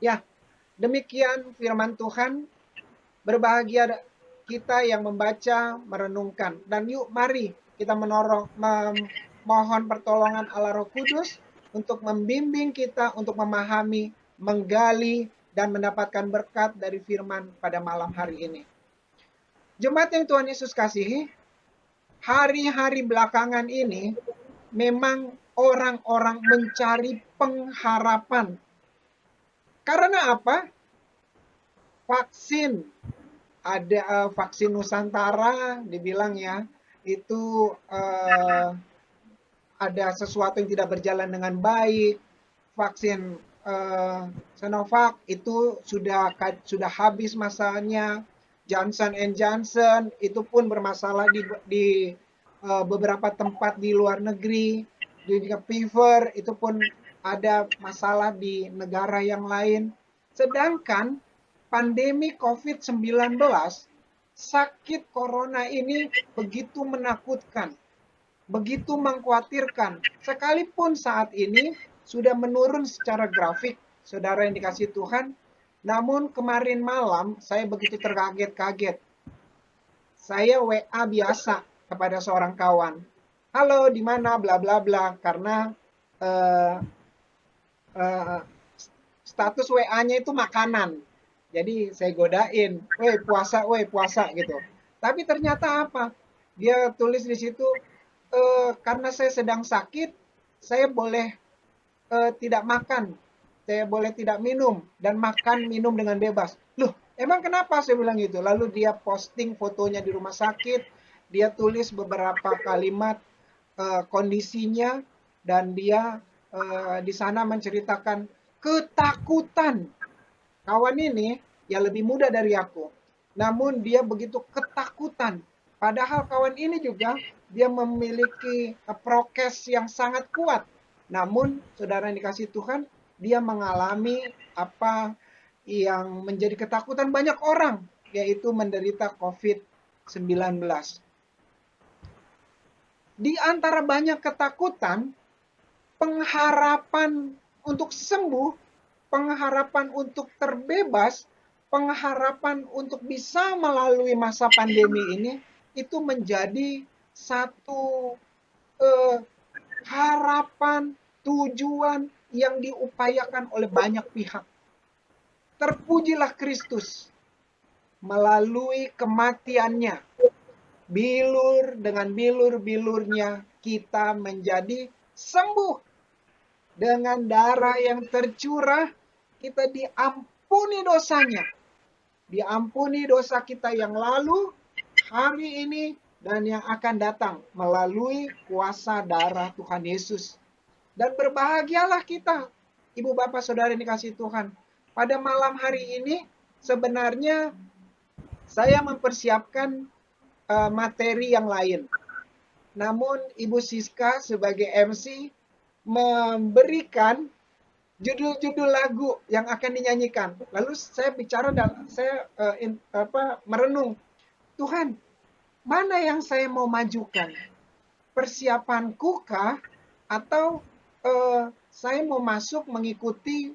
Ya, demikian firman Tuhan. Berbahagia kita yang membaca, merenungkan. Dan yuk mari kita memohon pertolongan Allah Roh Kudus untuk membimbing kita untuk memahami, menggali, dan mendapatkan berkat dari firman pada malam hari ini. Jemaat yang Tuhan Yesus kasihi, hari-hari belakangan ini memang orang-orang mencari pengharapan. Karena apa? Vaksin. Ada vaksin Nusantara, dibilang ya, itu ada sesuatu yang tidak berjalan dengan baik. Vaksin Sinovac itu sudah habis masanya. Johnson & Johnson itu pun bermasalah di beberapa tempat di luar negeri. Juga Pfizer itu pun ada masalah di negara yang lain. Sedangkan pandemi COVID-19, sakit corona ini begitu menakutkan, begitu mengkhawatirkan. Sekalipun saat ini sudah menurun secara grafik, saudara yang dikasihi Tuhan, Namun kemarin malam saya begitu terkaget-kaget. Saya WA biasa kepada seorang kawan. Halo, di mana? Bla bla bla. Karena eh, eh, status WA-nya itu makanan. Jadi saya godain, woi puasa gitu. Tapi ternyata apa? Dia tulis di situ, karena saya sedang sakit, saya boleh tidak makan, saya boleh tidak minum, dan makan minum dengan bebas. Loh, emang kenapa saya bilang gitu? Lalu dia posting fotonya di rumah sakit, dia tulis beberapa kalimat kondisinya, dan dia di sana menceritakan ketakutan. Kawan ini ya lebih muda dari aku, namun dia begitu ketakutan. Padahal kawan ini juga dia memiliki prokes yang sangat kuat. Namun saudara yang dikasih Tuhan, dia mengalami apa yang menjadi ketakutan banyak orang, yaitu menderita COVID-19. Di antara banyak ketakutan, pengharapan untuk sembuh, pengharapan untuk terbebas, pengharapan untuk bisa melalui masa pandemi ini, itu menjadi satu harapan, tujuan yang diupayakan oleh banyak pihak. Terpujilah Kristus melalui kematiannya. Bilur dengan bilur-bilurnya kita menjadi sembuh. Dengan darah yang tercurah kita diampuni dosanya. Diampuni dosa kita yang lalu, hari ini, dan yang akan datang melalui kuasa darah Tuhan Yesus. Dan berbahagialah kita, Ibu Bapak Saudara yang dikasihi Tuhan. Pada malam hari ini sebenarnya saya mempersiapkan materi yang lain. Namun Ibu Siska sebagai MC memberikan judul-judul lagu yang akan dinyanyikan. Lalu saya bicara dan saya merenung, Tuhan, mana yang saya mau majukan? Persiapanku kah? Atau saya mau masuk mengikuti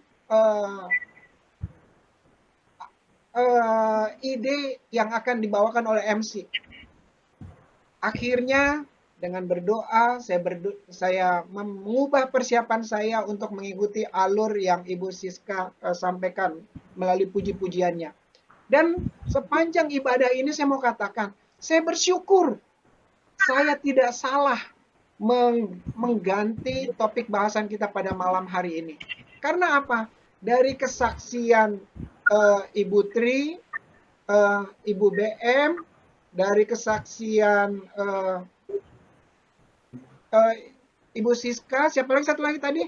ide yang akan dibawakan oleh MC? Akhirnya dengan berdoa, saya mengubah persiapan saya untuk mengikuti alur yang Ibu Siska sampaikan melalui puji-pujiannya. Dan sepanjang ibadah ini saya mau katakan, saya bersyukur saya tidak salah mengganti topik bahasan kita pada malam hari ini. Karena apa? Dari kesaksian Ibu Tri, Ibu BM, dari kesaksian Ibu Siska, siapa lagi satu lagi tadi?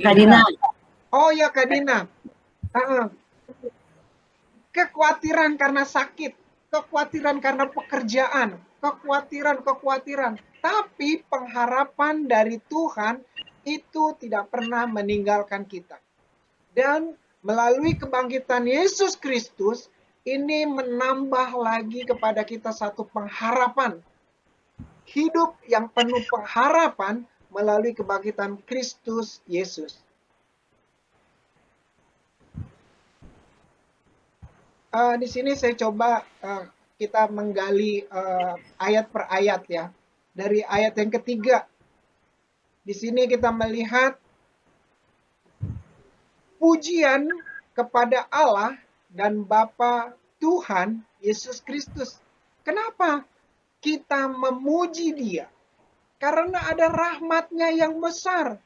Kak Dina. Oh ya, Kak Dina. Kekhawatiran karena sakit, kekhawatiran karena pekerjaan, kekhawatiran. Tapi pengharapan dari Tuhan itu tidak pernah meninggalkan kita. Dan melalui kebangkitan Yesus Kristus, ini menambah lagi kepada kita satu pengharapan. Hidup yang penuh pengharapan melalui kebangkitan Kristus Yesus. Di sini saya coba kita menggali ayat per ayat ya. Dari ayat yang ketiga. Di sini kita melihat pujian kepada Allah dan Bapa Tuhan Yesus Kristus. Kenapa kita memuji Dia? Karena ada rahmat-Nya yang besar.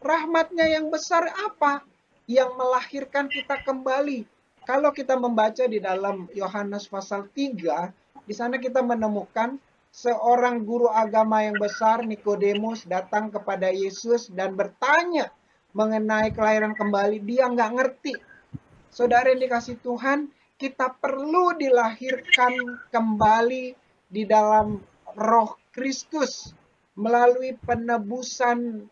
Rahmat-Nya yang besar apa? Yang melahirkan kita kembali. Kalau kita membaca di dalam Yohanes pasal 3, di sana kita menemukan seorang guru agama yang besar, Nikodemus, datang kepada Yesus dan bertanya mengenai kelahiran kembali. Dia nggak ngerti. Saudara yang dikasih Tuhan, kita perlu dilahirkan kembali di dalam Roh Kristus melalui penebusan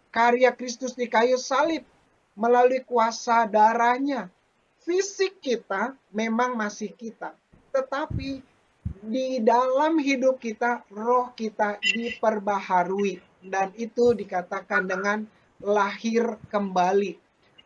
karya Kristus di kayu salib, melalui kuasa darahnya. Fisik kita memang masih kita, tetapi di dalam hidup kita, roh kita diperbaharui, dan itu dikatakan dengan lahir kembali.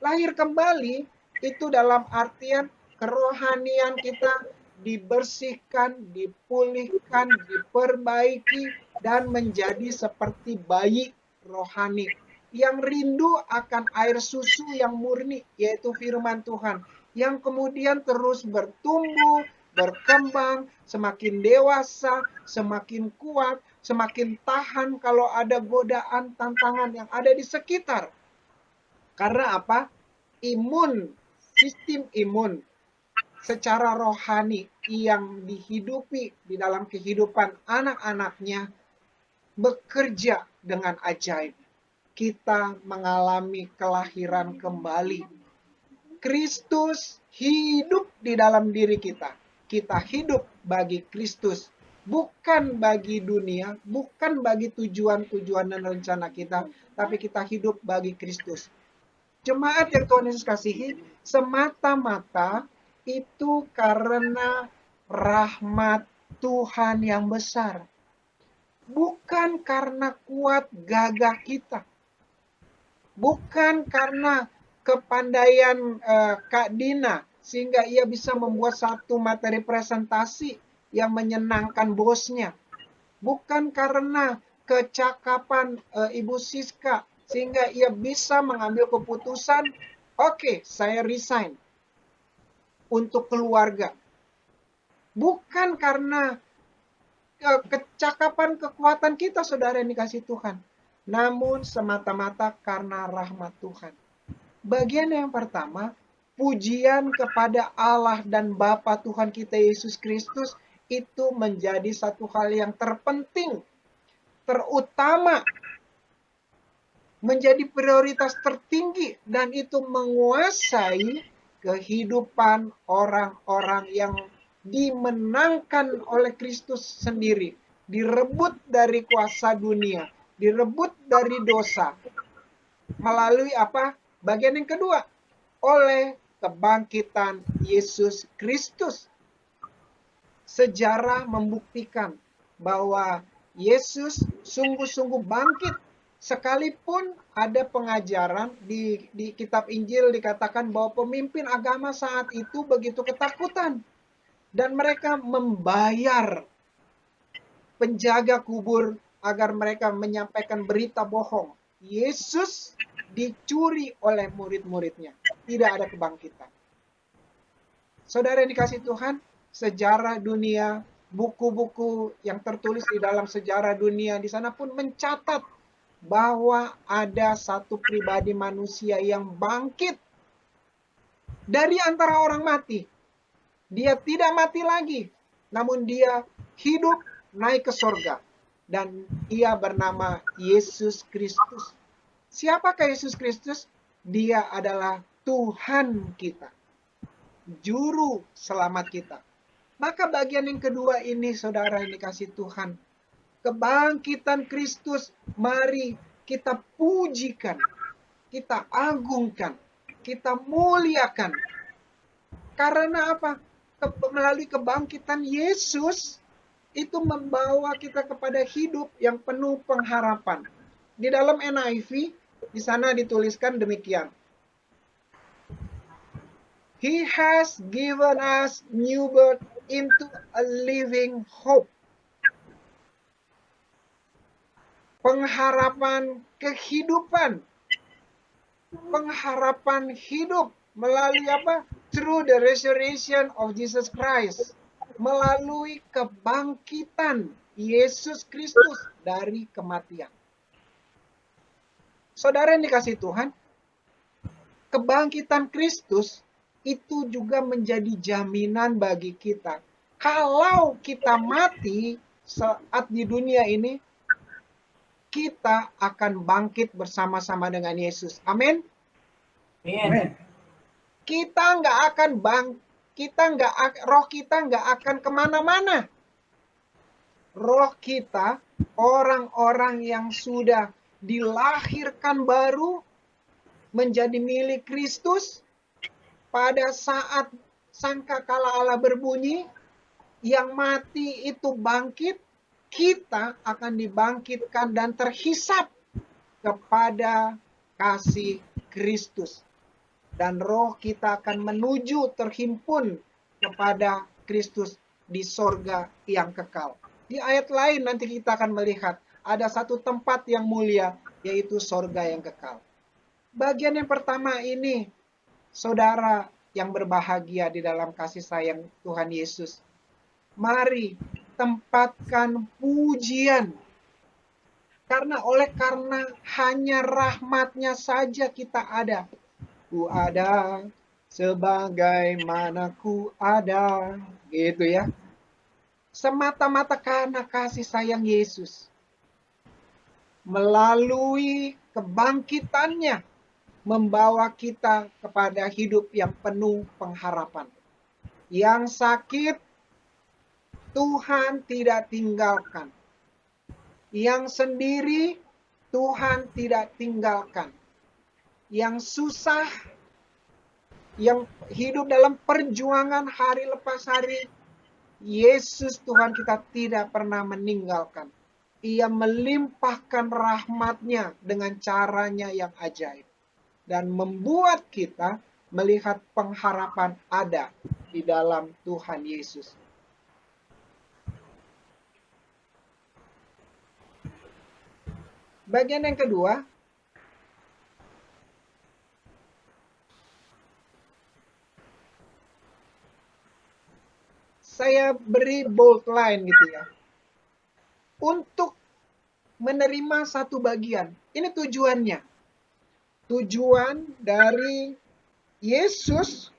Lahir kembali itu dalam artian kerohanian kita dibersihkan, dipulihkan, diperbaiki, dan menjadi seperti bayi rohani yang rindu akan air susu yang murni, yaitu firman Tuhan, yang kemudian terus bertumbuh, berkembang, semakin dewasa, semakin kuat, semakin tahan kalau ada godaan, tantangan yang ada di sekitar. Karena apa? Sistem imun secara rohani yang dihidupi di dalam kehidupan anak-anaknya bekerja dengan ajaib. Kita mengalami kelahiran kembali. Kristus hidup di dalam diri kita. Kita hidup bagi Kristus. Bukan bagi dunia, bukan bagi tujuan-tujuan dan rencana kita, tapi kita hidup bagi Kristus. Jemaat yang Tuhan Yesus kasihi, semata-mata itu karena rahmat Tuhan yang besar. Bukan karena kuat gagah kita. Bukan karena kepandaian Kak Dina sehingga ia bisa membuat satu materi presentasi yang menyenangkan bosnya. Bukan karena kecakapan Ibu Siska sehingga ia bisa mengambil keputusan, oke, saya resign untuk keluarga. Bukan karena kecakapan kekuatan kita, saudara yang dikasih Tuhan. Namun semata-mata karena rahmat Tuhan. Bagian yang pertama, pujian kepada Allah dan Bapa Tuhan kita Yesus Kristus itu menjadi satu hal yang terpenting, terutama, menjadi prioritas tertinggi, dan itu menguasai kehidupan orang-orang yang dimenangkan oleh Kristus sendiri, direbut dari kuasa dunia, direbut dari dosa. Melalui apa? Bagian yang kedua, oleh kebangkitan Yesus Kristus. Sejarah membuktikan bahwa Yesus sungguh-sungguh bangkit. Sekalipun ada pengajaran di kitab Injil dikatakan bahwa pemimpin agama saat itu begitu ketakutan. Dan mereka membayar penjaga kubur agar mereka menyampaikan berita bohong. Yesus dicuri oleh murid-muridnya. Tidak ada kebangkitan. Saudara yang dikasih Tuhan, sejarah dunia, buku-buku yang tertulis di dalam sejarah dunia di sana pun mencatat bahwa ada satu pribadi manusia yang bangkit dari antara orang mati. Dia tidak mati lagi, namun dia hidup naik ke sorga. Dan ia bernama Yesus Kristus. Siapakah Yesus Kristus? Dia adalah Tuhan kita, Juru Selamat kita. Maka bagian yang kedua ini, saudara yang dikasih Tuhan, kebangkitan Kristus, mari kita pujikan, kita agungkan, kita muliakan. Karena apa? Melalui kebangkitan Yesus, itu membawa kita kepada hidup yang penuh pengharapan. Di dalam NIV, di sana dituliskan demikian. He has given us new birth into a living hope. Pengharapan kehidupan. Pengharapan hidup melalui apa? Through the resurrection of Jesus Christ. Melalui kebangkitan Yesus Kristus dari kematian. Saudara yang dikasih Tuhan, kebangkitan Kristus itu juga menjadi jaminan bagi kita. Kalau kita mati saat di dunia ini, kita akan bangkit bersama-sama dengan Yesus. Amin. Amin. Kita nggak akan roh kita nggak akan kemana-mana. Roh kita, orang-orang yang sudah dilahirkan baru, menjadi milik Kristus, pada saat sangkakala Allah berbunyi, yang mati itu bangkit, kita akan dibangkitkan dan terhisap kepada kasih Kristus. dan roh kita akan menuju terhimpun kepada Kristus di sorga yang kekal. Di ayat lain nanti kita akan melihat ada satu tempat yang mulia, yaitu sorga yang kekal. Bagian yang pertama ini, saudara yang berbahagia di dalam kasih sayang Tuhan Yesus, mari tempatkan pujian. Karena hanya rahmatnya saja kita ada. Ku ada sebagaimana ku ada. Gitu ya. Semata-mata karena kasih sayang Yesus. Melalui kebangkitannya, membawa kita kepada hidup yang penuh pengharapan. Yang sakit, Tuhan tidak tinggalkan. Yang sendiri, Tuhan tidak tinggalkan. Yang susah, yang hidup dalam perjuangan hari lepas hari, Yesus Tuhan kita tidak pernah meninggalkan. Ia melimpahkan rahmat-Nya dengan caranya yang ajaib. Dan membuat kita melihat pengharapan ada di dalam Tuhan Yesus. Bagian yang kedua, saya beri bold line gitu ya. Untuk menerima satu bagian. Ini tujuannya. Tujuan dari Yesus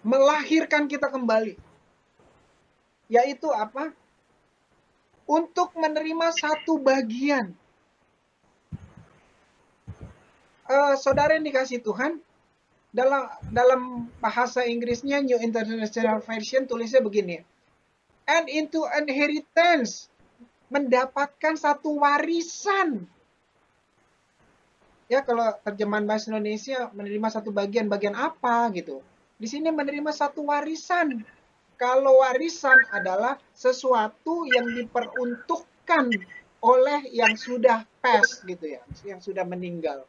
melahirkan kita kembali. Yaitu apa? Untuk menerima satu bagian. Saudara yang dikasih Tuhan, dalam bahasa Inggrisnya New International Version tulisnya begini. And into inheritance, mendapatkan satu warisan. Ya, kalau terjemahan bahasa Indonesia menerima satu bagian apa gitu. Di sini menerima satu warisan. Kalau warisan adalah sesuatu yang diperuntukkan oleh yang sudah past gitu ya, yang sudah meninggal.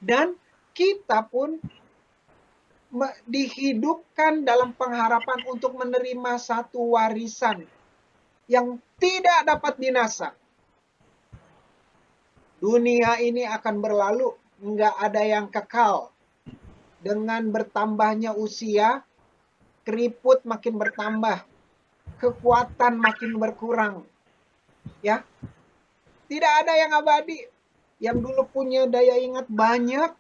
Dan kita pun dihidupkan dalam pengharapan untuk menerima satu warisan yang tidak dapat binasa. Dunia ini akan berlalu, nggak ada yang kekal. Dengan bertambahnya usia, keriput makin bertambah, kekuatan makin berkurang. Ya, tidak ada yang abadi. Yang dulu punya daya ingat banyak,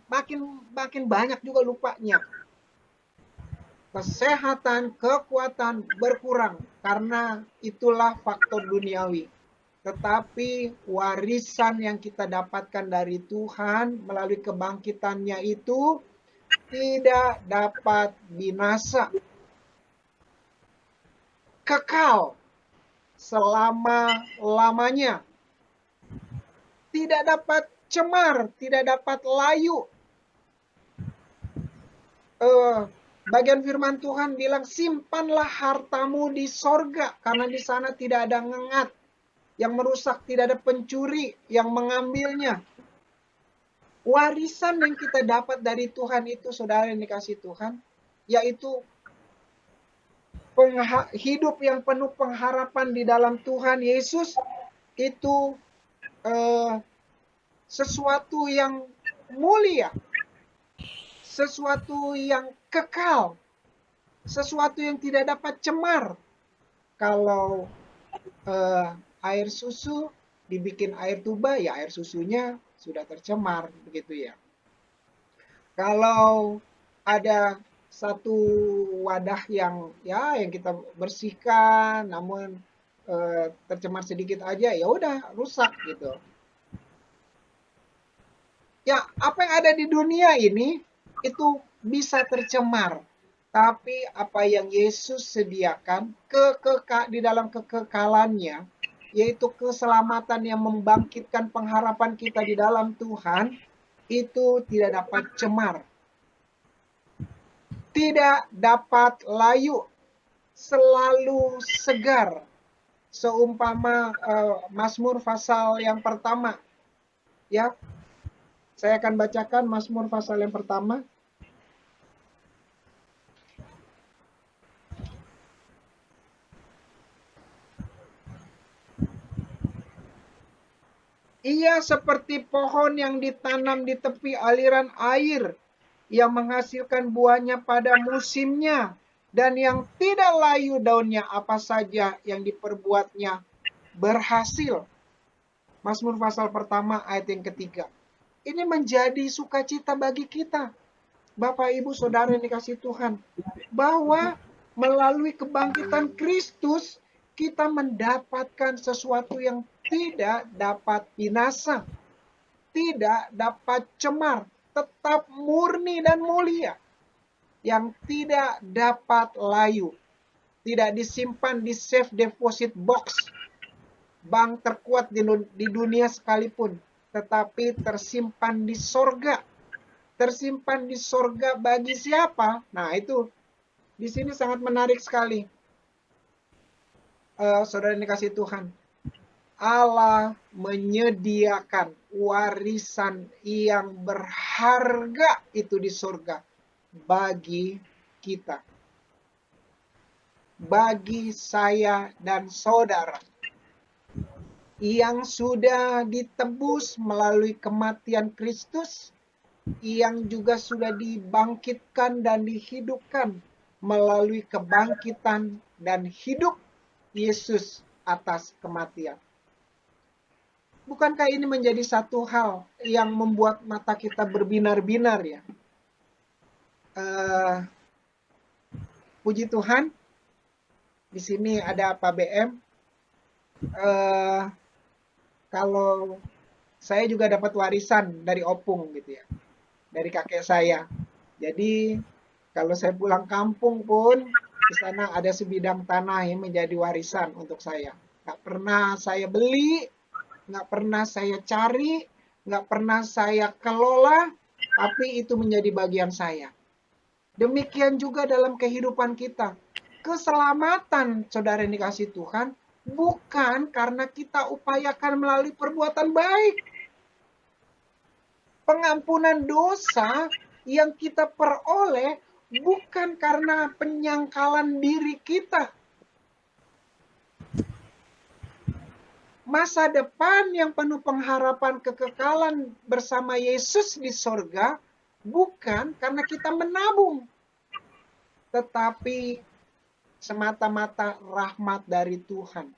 makin banyak juga lupanya. Kesehatan, kekuatan berkurang karena itulah faktor duniawi. Tetapi warisan yang kita dapatkan dari Tuhan melalui kebangkitannya itu tidak dapat binasa. Kekal selama-lamanya. Tidak dapat cemar, tidak dapat layu. Bagian firman Tuhan bilang, simpanlah hartamu di sorga, karena di sana tidak ada ngengat yang merusak, tidak ada pencuri yang mengambilnya. Warisan yang kita dapat dari Tuhan itu, saudara yang dikasih Tuhan, yaitu hidup yang penuh pengharapan di dalam Tuhan Yesus, itu sesuatu yang mulia, sesuatu yang kekal, sesuatu yang tidak dapat cemar. Kalau air susu dibikin air tuba, ya air susunya sudah tercemar, begitu ya. Kalau ada satu wadah yang kita bersihkan, namun tercemar sedikit aja, ya udah rusak gitu. Ya, apa yang ada di dunia ini itu bisa tercemar. Tapi apa yang Yesus sediakan di dalam kekekalannya, yaitu keselamatan yang membangkitkan pengharapan kita di dalam Tuhan, itu tidak dapat cemar. Tidak dapat layu, selalu segar. Seumpama Mazmur pasal yang pertama, ya, Saya akan bacakan Mazmur pasal yang pertama. Ia seperti pohon yang ditanam di tepi aliran air, yang menghasilkan buahnya pada musimnya, dan yang tidak layu daunnya, apa saja yang diperbuatnya berhasil. Mazmur pasal pertama ayat yang ketiga. Ini menjadi sukacita bagi kita, Bapak Ibu Saudara yang dikasihi Tuhan, bahwa melalui kebangkitan Kristus kita mendapatkan sesuatu yang tidak dapat binasa, tidak dapat cemar, tetap murni dan mulia, yang tidak dapat layu, tidak disimpan di safe deposit box, bank terkuat di dunia sekalipun, tetapi tersimpan di sorga. Tersimpan di sorga bagi siapa? Nah, itu di sini sangat menarik sekali. Saudara yang dikasihi Tuhan, Allah menyediakan warisan yang berharga itu di sorga bagi kita, bagi saya dan saudara yang sudah ditebus melalui kematian Kristus, yang juga sudah dibangkitkan dan dihidupkan melalui kebangkitan dan hidup Yesus atas kematian. Bukankah ini menjadi satu hal yang membuat mata kita berbinar-binar ya? Puji Tuhan, di sini ada Pak BM. Kalau saya juga dapat warisan dari opung gitu ya, dari kakek saya. Jadi kalau saya pulang kampung pun di sana ada sebidang tanah yang menjadi warisan untuk saya. Nggak pernah saya beli, nggak pernah saya cari, nggak pernah saya kelola, tapi itu menjadi bagian saya. Demikian juga dalam kehidupan kita. Keselamatan, saudara yang dikasihi Tuhan, bukan karena kita upayakan melalui perbuatan baik. Pengampunan dosa yang kita peroleh bukan karena penyangkalan diri kita. Masa depan yang penuh pengharapan kekekalan bersama Yesus di sorga bukan karena kita menabung, tetapi semata-mata rahmat dari Tuhan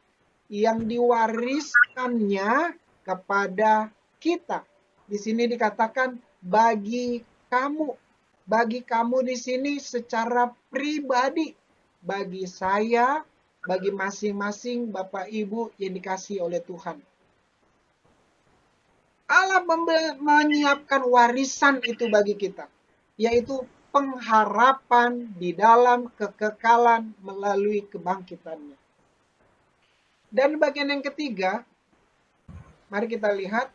yang diwariskannya kepada kita. Di sini dikatakan bagi kamu. Bagi kamu di sini secara pribadi, bagi saya, bagi masing-masing Bapak Ibu yang dikasihi oleh Tuhan. Allah menyiapkan warisan itu bagi kita, yaitu pengharapan di dalam kekekalan melalui kebangkitannya. Dan bagian yang ketiga, mari kita lihat.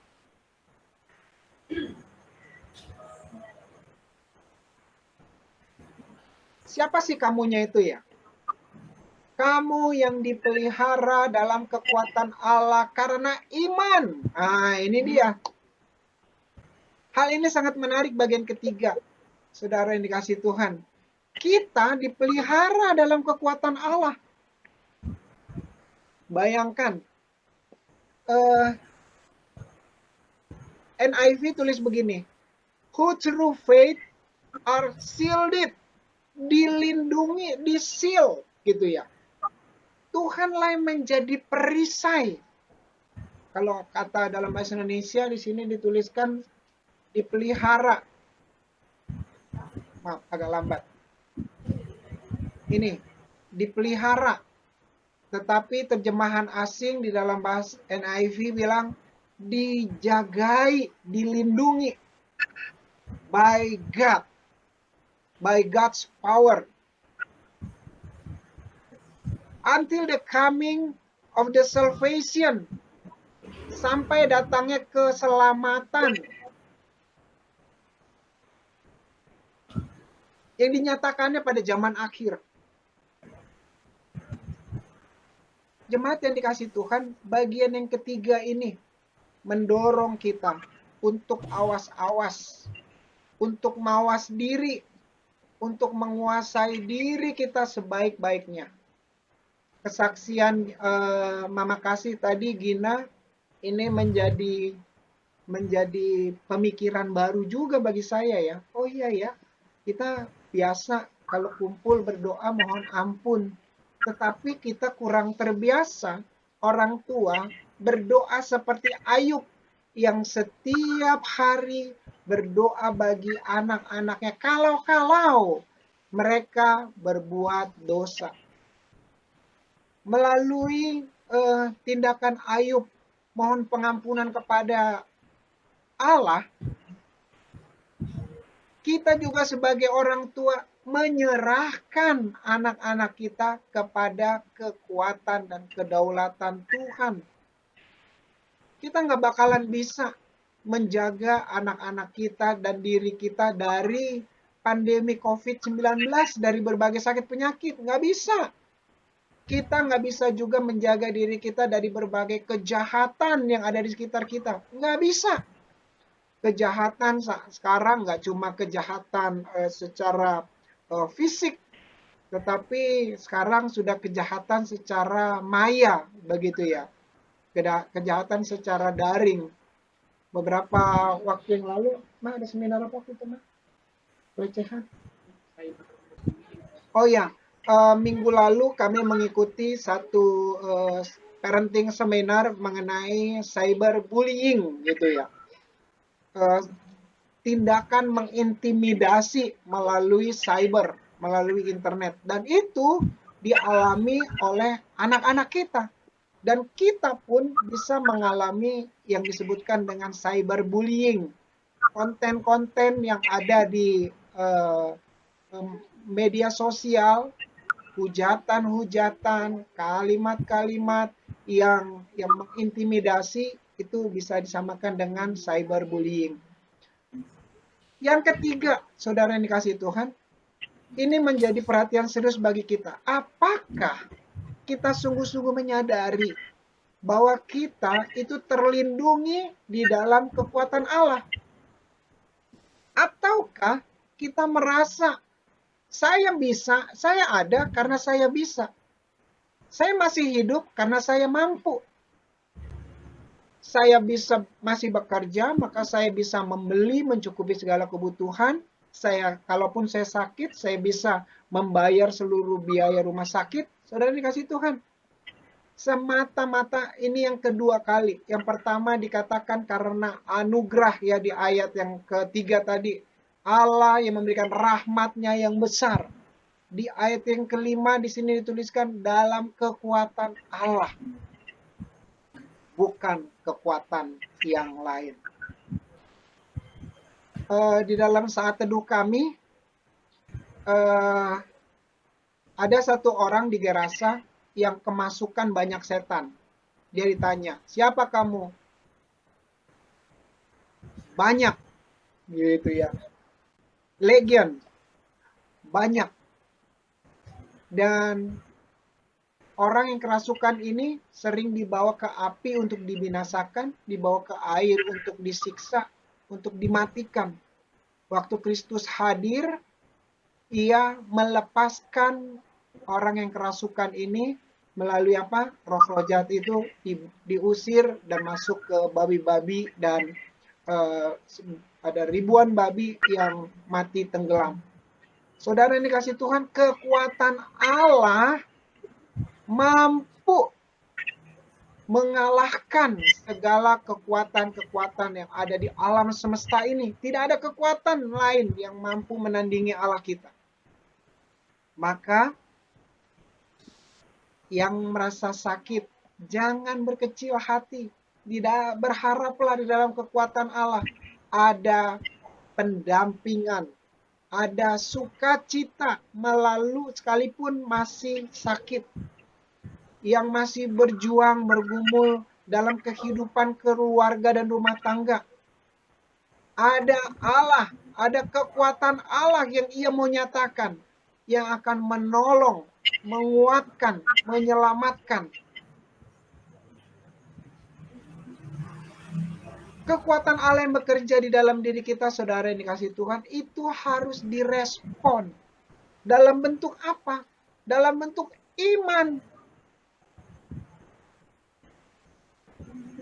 Siapa sih kamunya itu ya? Kamu yang dipelihara dalam kekuatan Allah karena iman. Nah, ini dia. Hal ini sangat menarik bagian ketiga. Saudara yang dikasihi Tuhan. Kita dipelihara dalam kekuatan Allah. Bayangkan. NIV tulis begini. Who through faith are sealed. Dilindungi, disil gitu ya. Tuhanlah yang menjadi perisai. Kalau kata dalam bahasa Indonesia di sini dituliskan dipelihara. Maaf, agak lambat. Ini dipelihara. Tetapi terjemahan asing di dalam bahasa NIV bilang dijagai, dilindungi by God. By God's power. Until the coming of the salvation. Sampai datangnya keselamatan. Yang dinyatakannya pada zaman akhir. Jemaat yang dikasihi Tuhan, bagian yang ketiga ini mendorong kita untuk awas-awas, untuk mawas diri, untuk menguasai diri kita sebaik-baiknya. Kesaksian Mama Kasih tadi, Gina, ini menjadi pemikiran baru juga bagi saya ya. Oh iya ya, kita biasa kalau kumpul berdoa mohon ampun, tetapi kita kurang terbiasa orang tua berdoa seperti Ayub yang setiap hari berdoa bagi anak-anaknya kalau mereka berbuat dosa. Melalui tindakan Ayub mohon pengampunan kepada Allah, kita juga sebagai orang tua menyerahkan anak-anak kita kepada kekuatan dan kedaulatan Tuhan. Kita nggak bakalan bisa menjaga anak-anak kita dan diri kita dari pandemi COVID-19, dari berbagai sakit penyakit. Nggak bisa. Kita nggak bisa juga menjaga diri kita dari berbagai kejahatan yang ada di sekitar kita. Nggak bisa. Kejahatan sekarang nggak cuma kejahatan secara fisik, tetapi sekarang sudah kejahatan secara maya, begitu ya. Kejahatan secara daring. Beberapa waktu yang lalu, ada seminar apa waktu itu, pelecehan? Oh ya, minggu lalu kami mengikuti satu parenting seminar mengenai cyberbullying, gitu ya. Tindakan mengintimidasi melalui cyber, melalui internet. Dan itu dialami oleh anak-anak kita. Dan kita pun bisa mengalami yang disebutkan dengan cyberbullying. Konten-konten yang ada di media sosial, hujatan-hujatan, kalimat-kalimat yang mengintimidasi, itu bisa disamakan dengan cyberbullying. Yang ketiga, saudara yang dikasihi Tuhan, ini menjadi perhatian serius bagi kita. Apakah kita sungguh-sungguh menyadari bahwa kita itu terlindungi di dalam kekuatan Allah? Ataukah kita merasa saya bisa, saya ada karena saya bisa. Saya masih hidup karena saya mampu. Saya bisa masih bekerja, maka saya bisa membeli, mencukupi segala kebutuhan. Kalaupun saya sakit, saya bisa membayar seluruh biaya rumah sakit. Saudara dikasih Tuhan. Semata-mata ini yang kedua kali. Yang pertama dikatakan karena anugerah ya di ayat yang ketiga tadi. Allah yang memberikan rahmat-Nya yang besar. Di ayat yang kelima di sini dituliskan dalam kekuatan Allah. Bukan kekuatan yang lain. Di dalam saat teduh kami, ada satu orang di Gerasa yang kemasukan banyak setan. Dia ditanya, siapa kamu? Banyak, gitu ya. Legion, banyak. Dan orang yang kerasukan ini sering dibawa ke api untuk dibinasakan, dibawa ke air untuk disiksa, untuk dimatikan. Waktu Kristus hadir, ia melepaskan orang yang kerasukan ini melalui apa? Roh-roh jahat itu diusir dan masuk ke babi-babi dan ada ribuan babi yang mati tenggelam. Saudara yang dikasih Tuhan, kekuatan Allah mampu mengalahkan segala kekuatan-kekuatan yang ada di alam semesta ini. Tidak ada kekuatan lain yang mampu menandingi Allah kita. Maka yang merasa sakit, jangan berkecil hati. Tidak berharaplah di dalam kekuatan Allah. Ada pendampingan, ada sukacita melalui sekalipun masih sakit. Yang masih berjuang, bergumul dalam kehidupan keluarga dan rumah tangga. Ada Allah, ada kekuatan Allah yang ia mau nyatakan, yang akan menolong, menguatkan, menyelamatkan. Kekuatan Allah yang bekerja di dalam diri kita, saudara yang dikasihi Tuhan, itu harus direspon. Dalam bentuk apa? Dalam bentuk iman.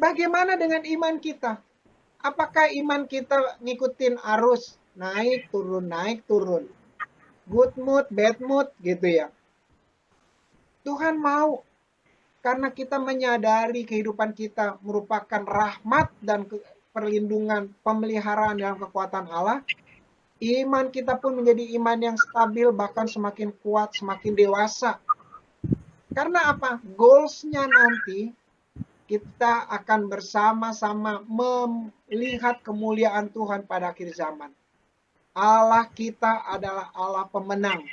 Bagaimana dengan iman kita? Apakah iman kita ngikutin arus? Naik, turun, good mood, bad mood, gitu ya. Tuhan mau, karena kita menyadari kehidupan kita merupakan rahmat dan perlindungan, pemeliharaan dalam kekuatan Allah, iman kita pun menjadi iman yang stabil, bahkan semakin kuat, semakin dewasa. Karena apa? Goals-nya nanti kita akan bersama-sama melihat kemuliaan Tuhan pada akhir zaman. Allah kita adalah Allah pemenang.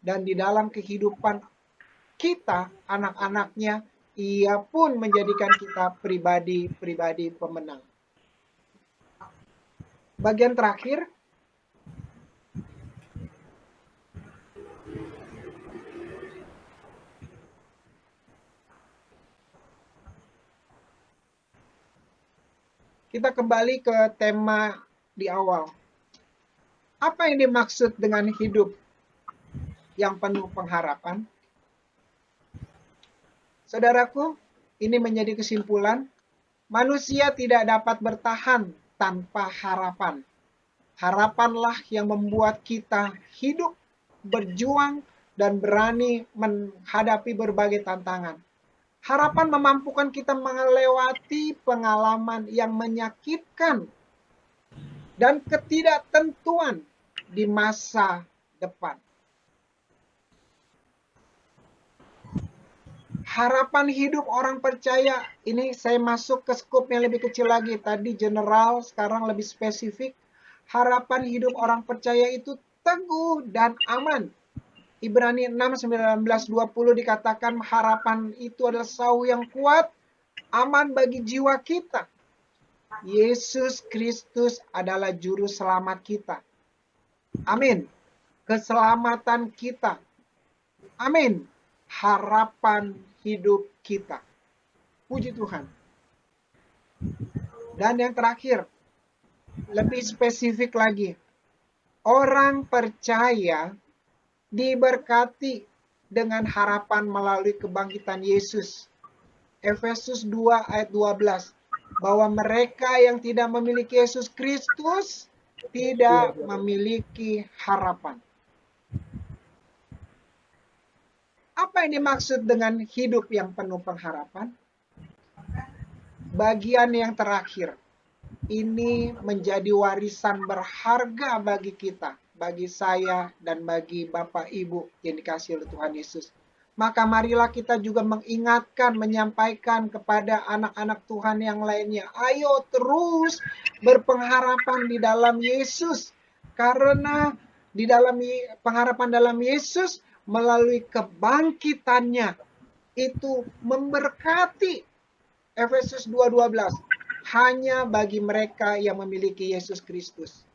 Dan di dalam kehidupan kita, anak-anaknya, ia pun menjadikan kita pribadi-pribadi pemenang. Bagian terakhir, kita kembali ke tema di awal. Apa yang dimaksud dengan hidup yang penuh pengharapan? Saudaraku, ini menjadi kesimpulan, manusia tidak dapat bertahan tanpa harapan. Harapanlah yang membuat kita hidup, berjuang, dan berani menghadapi berbagai tantangan. Harapan memampukan kita melewati pengalaman yang menyakitkan dan ketidaktentuan di masa depan. Harapan hidup orang percaya, ini saya masuk ke skop yang lebih kecil lagi. Tadi general, sekarang lebih spesifik. Harapan hidup orang percaya itu teguh dan aman. Ibrani 6, 19, 20 dikatakan harapan itu adalah sauh yang kuat, aman bagi jiwa kita. Yesus Kristus adalah juru selamat kita. Amin. Keselamatan kita. Amin. Harapan hidup kita. Puji Tuhan. Dan yang terakhir, lebih spesifik lagi. Orang percaya diberkati dengan harapan melalui kebangkitan Yesus. Efesus 2 ayat 12. Bahwa mereka yang tidak memiliki Yesus Kristus tidak memiliki harapan. Apa yang dimaksud dengan hidup yang penuh pengharapan? Bagian yang terakhir. Ini menjadi warisan berharga bagi kita, bagi saya, dan bagi Bapak Ibu yang dikasihi oleh Tuhan Yesus. Maka marilah kita juga mengingatkan, menyampaikan kepada anak-anak Tuhan yang lainnya. Ayo terus berpengharapan di dalam Yesus. Karena di dalam pengharapan dalam Yesus, melalui kebangkitannya itu memberkati. Efesus 2:12 hanya bagi mereka yang memiliki Yesus Kristus.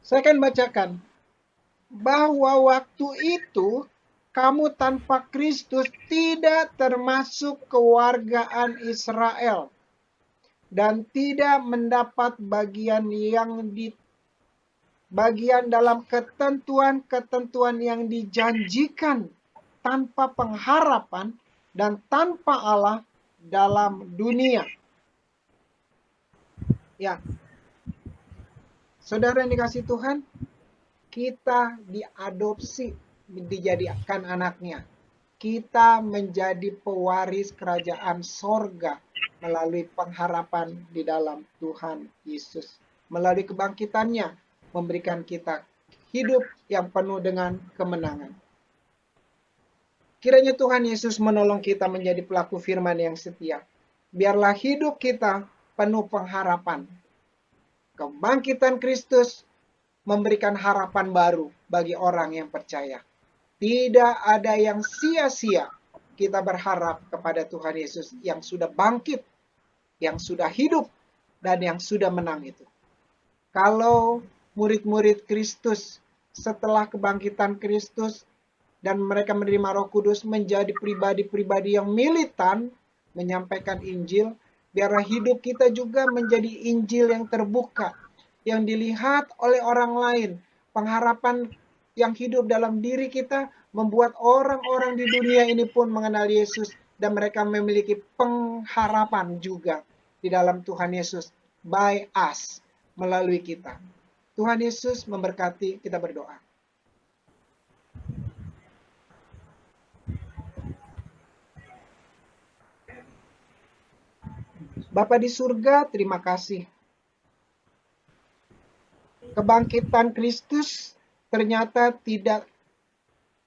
Saya akan bacakan. Bahwa waktu itu kamu tanpa Kristus tidak termasuk kewargaan Israel dan tidak mendapat bagian dalam ketentuan-ketentuan yang dijanjikan, tanpa pengharapan dan tanpa Allah dalam dunia. Ya. Saudara yang dikasihi Tuhan, kita diadopsi, dijadikan anaknya. Kita menjadi pewaris kerajaan sorga melalui pengharapan di dalam Tuhan Yesus. Melalui kebangkitannya, memberikan kita hidup yang penuh dengan kemenangan. Kiranya Tuhan Yesus menolong kita menjadi pelaku firman yang setia. Biarlah hidup kita penuh pengharapan. Kebangkitan Kristus memberikan harapan baru bagi orang yang percaya. Tidak ada yang sia-sia. Kita berharap kepada Tuhan Yesus yang sudah bangkit, yang sudah hidup, dan yang sudah menang itu. Kalau murid-murid Kristus setelah kebangkitan Kristus dan mereka menerima Roh Kudus menjadi pribadi-pribadi yang militan menyampaikan Injil, biarlah hidup kita juga menjadi Injil yang terbuka, yang dilihat oleh orang lain. Pengharapan yang hidup dalam diri kita membuat orang-orang di dunia ini pun mengenal Yesus dan mereka memiliki pengharapan juga di dalam Tuhan Yesus by us, melalui kita. Tuhan Yesus memberkati, kita berdoa. Bapa di surga, terima kasih. Kebangkitan Kristus ternyata tidak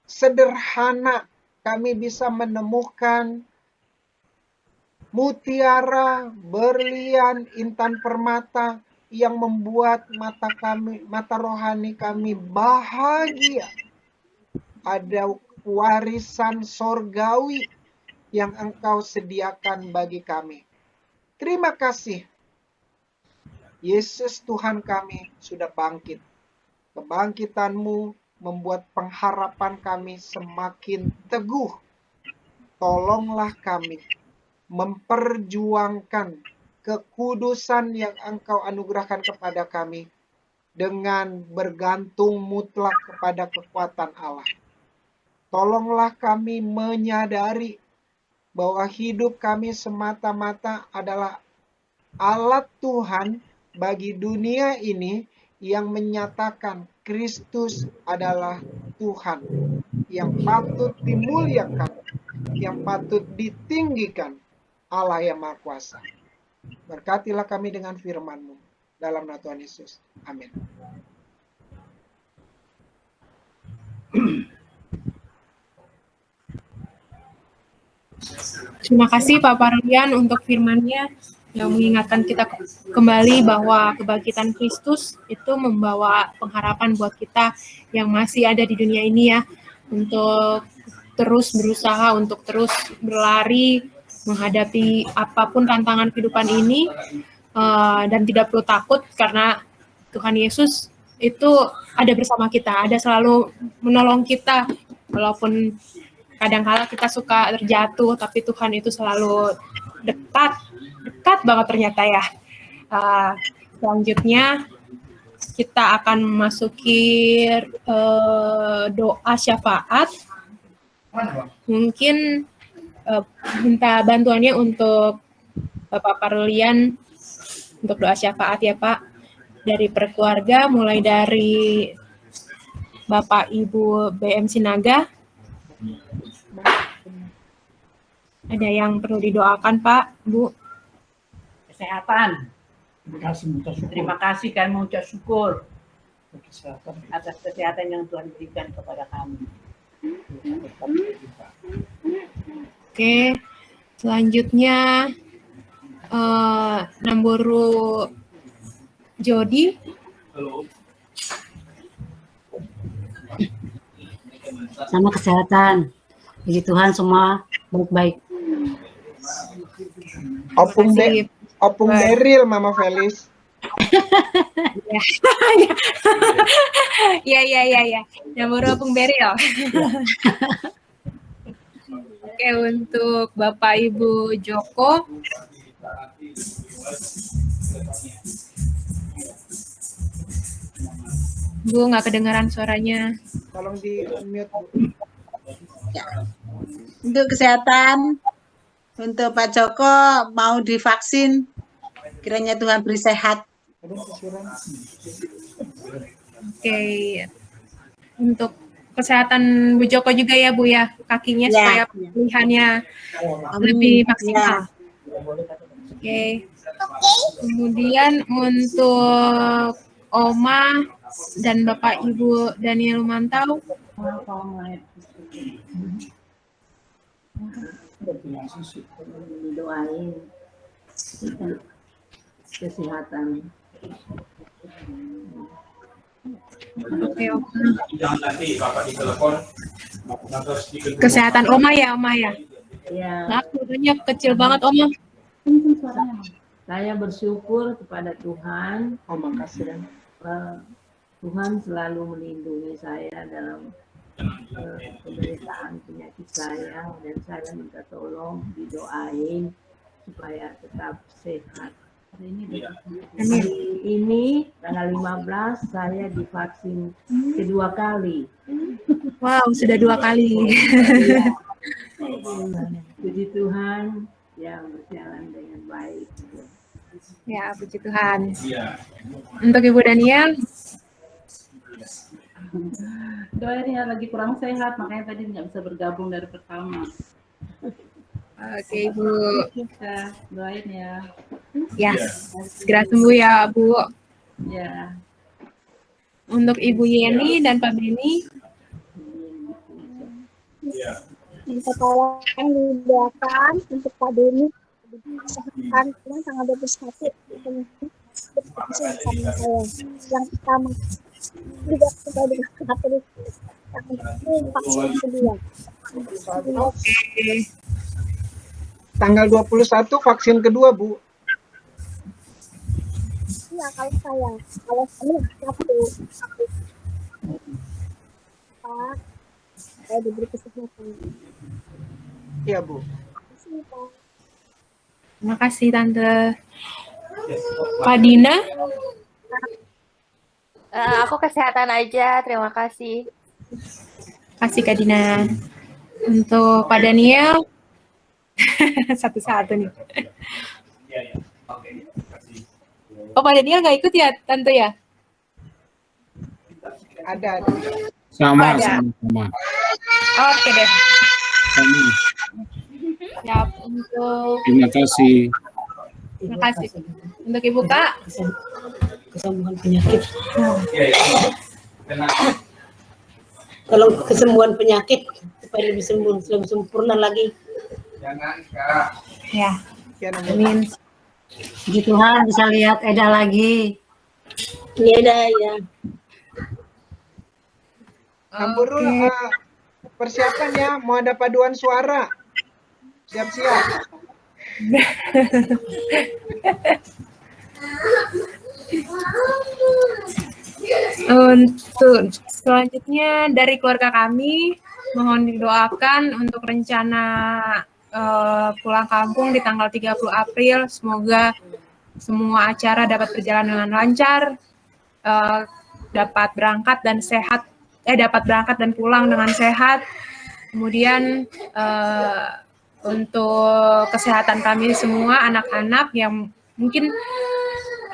sederhana. Kami bisa menemukan mutiara, berlian, intan permata yang membuat mata rohani kami bahagia. Ada warisan sorgawi yang Engkau sediakan bagi kami. Terima kasih. Yesus Tuhan kami sudah bangkit. Kebangkitan-Mu membuat pengharapan kami semakin teguh. Tolonglah kami memperjuangkan kekudusan yang Engkau anugerahkan kepada kami dengan bergantung mutlak kepada kekuatan Allah. Tolonglah kami menyadari bahwa hidup kami semata-mata adalah alat Tuhan bagi dunia ini yang menyatakan Kristus adalah Tuhan yang patut dimuliakan, yang patut ditinggikan, Allah yang Maha Kuasa. Berkatilah kami dengan firman-Mu dalam nama Tuhan Yesus. Amin. Terima kasih Pak Parlian untuk firman-Nya yang mengingatkan kita kembali bahwa kebangkitan Kristus itu membawa pengharapan buat kita yang masih ada di dunia ini ya, untuk terus berusaha, untuk terus berlari menghadapi apapun tantangan kehidupan ini, dan tidak perlu takut karena Tuhan Yesus itu ada bersama kita, ada selalu menolong kita walaupun kadang-kala kita suka terjatuh, tapi Tuhan itu selalu dekat banget ternyata ya. Selanjutnya kita akan memasuki doa syafaat. Mungkin minta bantuannya untuk Bapak Parlian untuk doa syafaat ya Pak. Dari perkeluarga, mulai dari Bapak Ibu BM Sinaga. Ada yang perlu didoakan Pak, Bu? Kesehatan. Terima kasih kami mengucap syukur atas kesehatan yang Tuhan berikan kepada kami. Oke, selanjutnya Namburu Jody. Sama kesehatan. Puji Tuhan semua baik-baik. Opung Beril, Mama Felis. Ya. Namburu Opung Beril. Oke, untuk Bapak Ibu Joko. Bu, nggak kedengaran suaranya. Tolong di-mute, Bu. Ya. Untuk kesehatan, untuk Pak Joko mau divaksin, kiranya Tuhan beri sehat. Oke, untuk kesehatan Bu Joko juga ya Bu ya, kakinya Ya. supaya pemulihannya lebih maksimal. Oke. Kemudian untuk Oma dan Bapak Ibu Daniel Mantau. Doain kesehatan. Oke, Oma. Jangan nanti Bapak ditelepon. Terus diketuk. Kesehatan Oma ya, Oma ya. Ya, Nah, suaranya kecil banget, Oma. saya bersyukur kepada Tuhan. Oh, makasih Dan. Tuhan selalu melindungi saya dalam penderitaan penyakit saya, dan saya minta tolong didoain supaya tetap sehat. Amin. Hari ini tanggal 15 saya divaksin kedua kali. Wow, sudah 2 kali. Puji Tuhan yang berjalan dengan baik. Ya, puji Tuhan. Iya. Untuk Ibu Daniel, Doain ya, lagi kurang sehat, makanya tadi nggak bisa bergabung dari pertama. oke Ibu. Kita doain ya. Ya, segera sembuh ya, Bu. Ya. Untuk Ibu Yeni dan Pak Beni, Iya. Minta tolong didoakan untuk Pak Deni kesehatan tanggal 21 sama saya. Yang pertama juga sudah dikasih terus vaksin kedua. Tanggal 21 vaksin kedua, Bu. Iya, kalau saya satu. Pak, saya diberi kesehatan. Iya, Bu. Terima kasih, Pak. terima kasih Tante. Pak Dina, Aku kesehatan aja, terima kasih. kasih Kak Dina. Untuk Pak Daniel, satu-satu nih. Iya, iya. Oke. Kasih. Oh, Pak Daniel nggak ikut ya, Tante ya? Ada. Sama, Ada. sama. Oke deh. Sama. Siap untuk, Terima kasih. terima kasih. Untuk Ibu Kak, Kesembuhan penyakit. Iya, iya. Tenang. Tolong kesembuhan penyakit supaya lebih sembuh, lebih sempurna lagi. Jangan, Kak. ya, Ya, amin. Puji Tuhan bisa lihat Eda lagi. Iya, Eda ya. Ampurul, persiapan ya, mau ada paduan suara. Siap-siap. Untuk selanjutnya dari keluarga kami, mohon didoakan untuk rencana pulang kampung di tanggal 30 April. Semoga semua acara dapat berjalan dengan lancar, dapat berangkat dan sehat, dapat berangkat dan pulang dengan sehat. Kemudian untuk kesehatan kami semua, anak-anak yang mungkin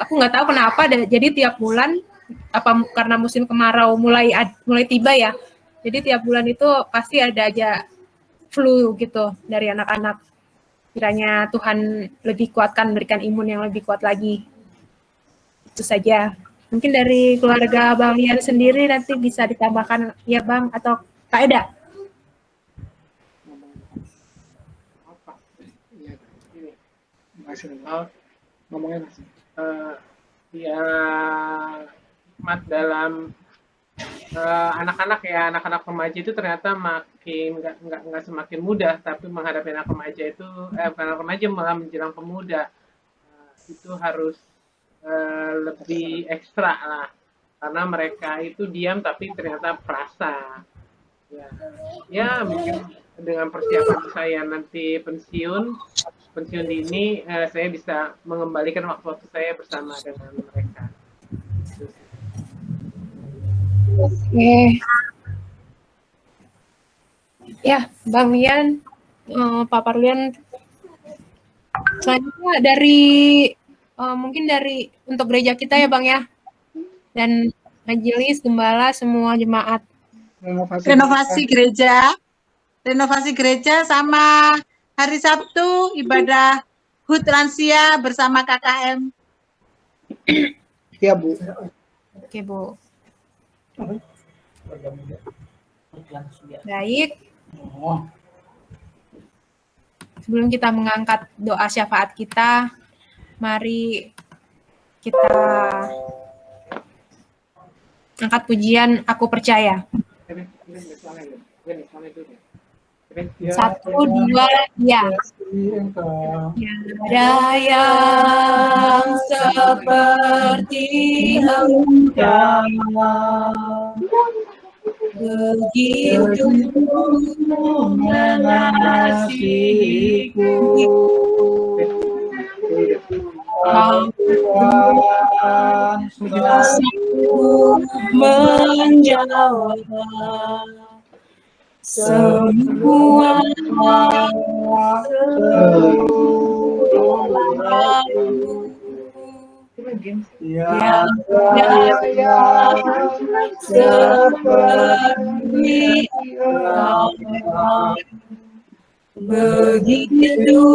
aku nggak tahu kenapa, jadi tiap bulan apa karena musim kemarau mulai tiba ya, jadi tiap bulan itu pasti ada aja flu gitu dari anak-anak. Kiranya Tuhan lebih kuatkan, berikan imun yang lebih kuat lagi. Itu saja. Mungkin dari keluarga Bang Ian sendiri nanti bisa ditambahkan ya Bang atau Kak Eda. Ngomongnya masih ya hikmat dalam anak-anak ya, anak-anak remaja itu ternyata makin nggak semakin mudah, tapi menghadapi anak remaja itu bukan anak remaja, malah menjelang pemuda itu harus lebih ekstra lah, karena mereka itu diam tapi ternyata perasa ya mungkin dengan persiapan saya nanti pensiun dini, saya bisa mengembalikan waktu-waktu saya bersama dengan mereka. Oke. Ya, Bang Mian, Pak Parlian. Selanjutnya dari mungkin dari untuk gereja kita ya Bang ya, dan majelis, gembala, semua jemaat. Renovasi gereja sama hari Sabtu ibadah HUT lansia bersama KKM. Iya, Bu. Oke, Bu. Baik. Sebelum kita mengangkat doa syafaat kita, mari kita Angkat pujian, aku percaya. Satu, dua, ya. Tiada yang seperti Engkau, begitu mengasihiku. Kau Tuhan sudah menjawab semua yang seperti Engkau, begitu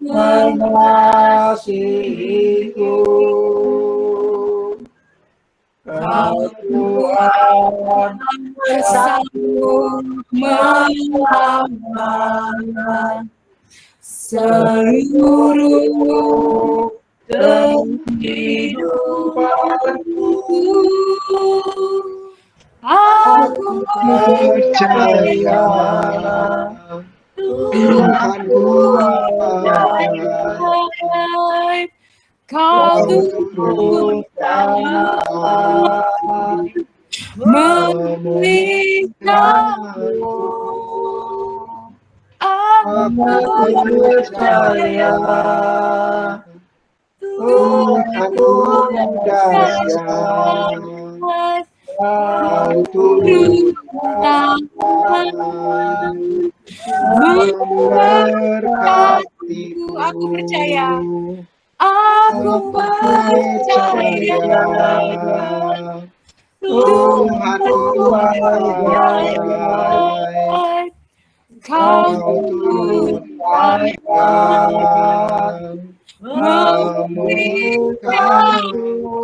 mengasihiku. Kau Tuhan bersambung melawan seluruh kehidupanku. Aku percaya Tuhanku ajaib. Kau Tuhan memberikanmu. Aku percaya Tuhanku dahsyat. Kau Tuhan memberkatiku. Aku percaya. Aku percaya Tuhanku ajaib. Kau Tuhan memberkatiku.